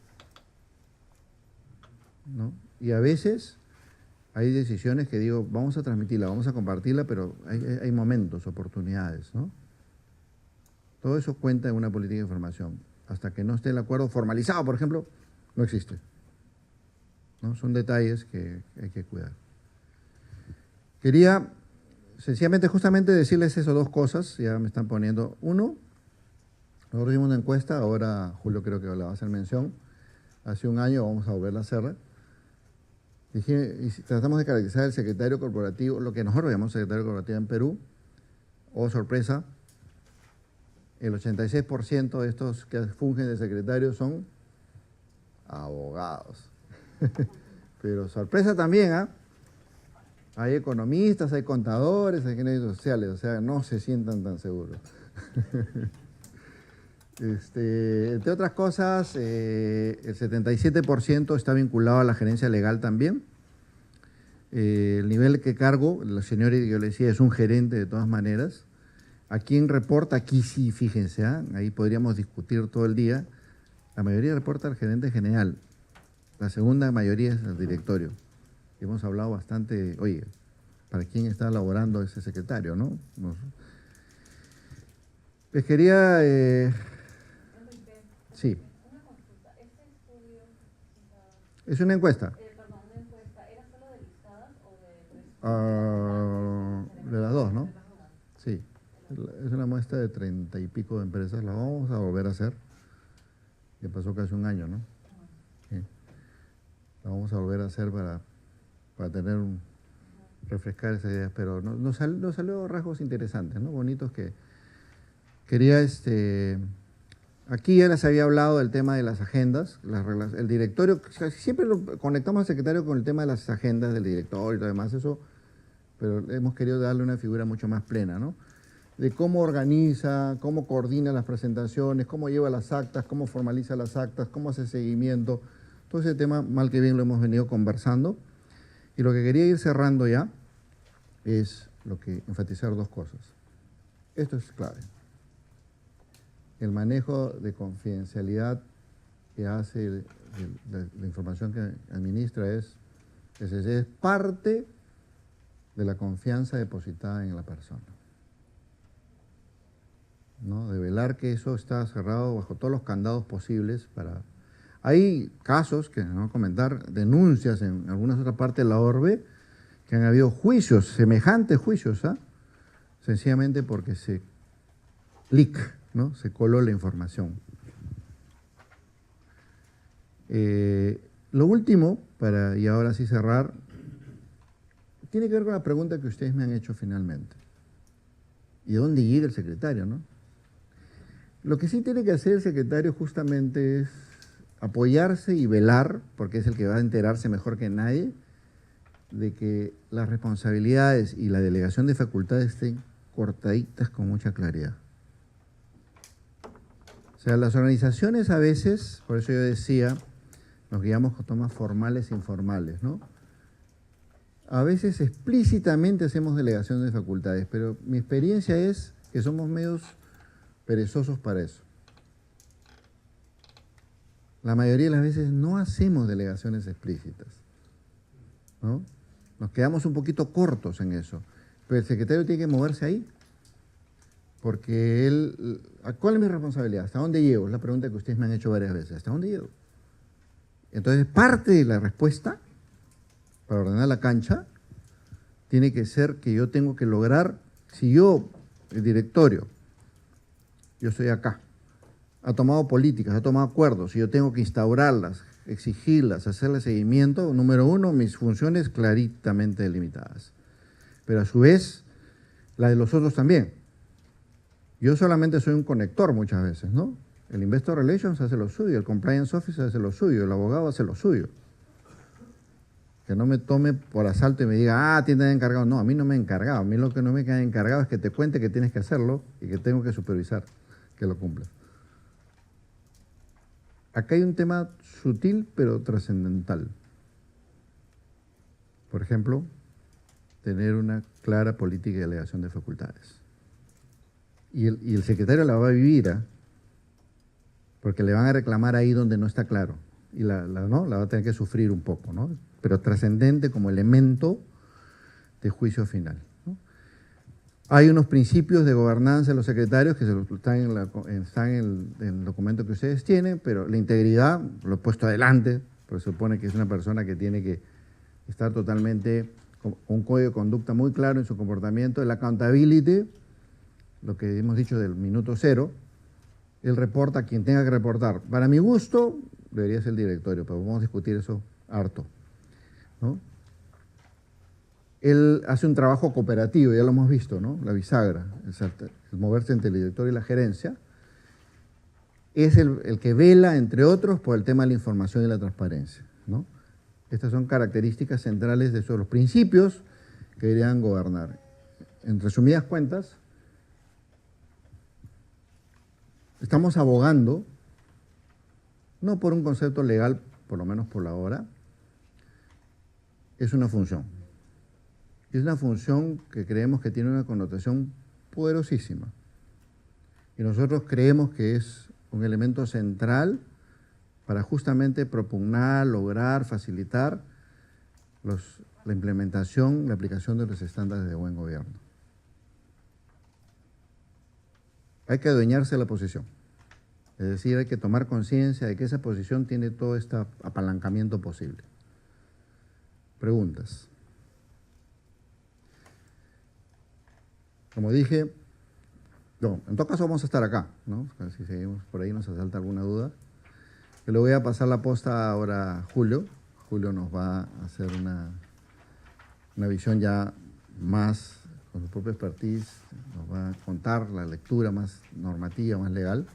¿no? Y a veces hay decisiones que digo, vamos a transmitirla, vamos a compartirla, pero hay momentos, oportunidades, ¿no? Todo eso cuenta en una política de información. Hasta que no esté el acuerdo formalizado, por ejemplo, no existe, ¿no? Son detalles que hay que cuidar. Quería sencillamente justamente decirles eso, dos cosas, ya me están poniendo. Uno, nosotros hicimos una encuesta, ahora Julio creo que le va a hacer mención, hace un año vamos a volverla a hacer. Y tratamos de caracterizar el secretario corporativo, lo que nosotros llamamos secretario corporativo en Perú, oh sorpresa, el 86% de estos que fungen de secretarios son abogados. Pero sorpresa también, ¿ah? Hay economistas, hay contadores, hay ingenieros sociales, o sea, no se sientan tan seguros. Entre otras cosas, el 77% está vinculado a la gerencia legal también. El nivel que cargo, la señora que yo le decía, es un gerente de todas maneras. ¿A quién reporta? Aquí sí, fíjense, ¿eh? Ahí podríamos discutir todo el día. La mayoría reporta al gerente general. La segunda mayoría es al directorio. Hemos hablado bastante, oye, ¿para quién está laborando ese secretario, no? Les quería... sí. Una consulta, este estudio, Es una encuesta. perdón, una encuesta, ¿era solo de listadas o de De las dos, ¿no? Sí. Es una muestra de 30 y pico de empresas. La vamos a volver a hacer. Ya pasó casi un año, ¿no? Sí. La vamos a volver a hacer para tener refrescar esas ideas, pero nos salió rasgos interesantes, ¿no? Bonitos que quería, aquí ya les había hablado del tema de las agendas, el directorio, siempre lo conectamos al secretario con el tema de las agendas del directorio y lo demás, eso, pero hemos querido darle una figura mucho más plena, ¿no? De cómo organiza, cómo coordina las presentaciones, cómo lleva las actas, cómo formaliza las actas, cómo hace seguimiento. Todo ese tema, mal que bien, lo hemos venido conversando. Y lo que quería ir cerrando ya es enfatizar dos cosas. Esto es clave. El manejo de confidencialidad que hace la información que administra es parte de la confianza depositada en la persona, ¿no? De velar que eso está cerrado bajo todos los candados posibles para... Hay casos, que no voy a comentar, denuncias en algunas otras partes de la orbe, que han habido juicios, semejantes juicios, ¿ah? Sencillamente porque se ¿no? Se coló la información. Lo último, y ahora sí cerrar, tiene que ver con la pregunta que ustedes me han hecho finalmente. ¿Y dónde llega el secretario, no? Lo que sí tiene que hacer el secretario justamente es apoyarse y velar, porque es el que va a enterarse mejor que nadie, de que las responsabilidades y la delegación de facultades estén cortaditas con mucha claridad. O sea, las organizaciones a veces, por eso yo decía, nos guiamos con tomas formales e informales, ¿no? A veces explícitamente hacemos delegación de facultades, pero mi experiencia es que somos medios perezosos para eso. La mayoría de las veces no hacemos delegaciones explícitas, ¿no? Nos quedamos un poquito cortos en eso, pero el secretario tiene que moverse ahí, porque él... ¿Cuál es mi responsabilidad? ¿Hasta dónde llego? Es la pregunta que ustedes me han hecho varias veces. ¿Hasta dónde llego? Entonces, parte de la respuesta para ordenar la cancha tiene que ser que yo tengo que lograr, si yo, el directorio, yo estoy acá, ha tomado políticas, ha tomado acuerdos, y yo tengo que instaurarlas, exigirlas, hacerle seguimiento, número uno, mis funciones claritamente delimitadas. Pero a su vez, la de los otros también. Yo solamente soy un conector muchas veces, ¿no? El Investor Relations hace lo suyo, el Compliance Officer hace lo suyo, el abogado hace lo suyo. Que no me tome por asalto y me diga, tiene encargado. No, a mí no me ha encargado. A mí lo que no me queda encargado es que te cuente que tienes que hacerlo y que tengo que supervisar que lo cumplas. Acá hay un tema sutil pero trascendental. Por ejemplo, tener una clara política de delegación de facultades. Y el secretario la va a vivir, ¿eh? Porque le van a reclamar ahí donde no está claro. Y ¿no? La va a tener que sufrir un poco, ¿no? Pero trascendente como elemento de juicio final, ¿no? Hay unos principios de gobernanza de los secretarios que están en el documento que ustedes tienen, pero la integridad lo he puesto adelante, porque se supone que es una persona que tiene que estar totalmente con un código de conducta muy claro en su comportamiento. El accountability, lo que hemos dicho del minuto cero, él reporta a quien tenga que reportar. Para mi gusto, debería ser el directorio, pero vamos a discutir eso harto, ¿no? Él hace un trabajo cooperativo, ya lo hemos visto, ¿no? La bisagra, el moverse entre el directorio y la gerencia, es el que vela, entre otros, por el tema de la información y la transparencia, ¿no? Estas son características centrales de esos los principios que deberían gobernar. En resumidas cuentas, estamos abogando, no por un concepto legal, por lo menos por la hora, es una función. Es una función que creemos que tiene una connotación poderosísima. Y nosotros creemos que es un elemento central para justamente propugnar, lograr, facilitar la implementación, la aplicación de los estándares de buen gobierno. Hay que adueñarse de la posición. Es decir, hay que tomar conciencia de que esa posición tiene todo este apalancamiento posible. Preguntas. Como dije, no, en todo caso vamos a estar acá, ¿no? Si seguimos por ahí nos asalta alguna duda. Yo le voy a pasar la posta ahora a Julio. Julio nos va a hacer una visión ya más con su propia expertise, nos va a contar la lectura más normativa, más legal.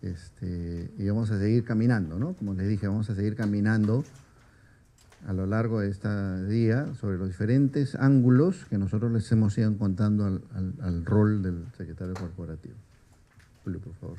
Y vamos a seguir caminando, ¿no? Como les dije, vamos a seguir caminando a lo largo de este día sobre los diferentes ángulos que nosotros les hemos ido contando al rol del secretario corporativo. Julio, por favor.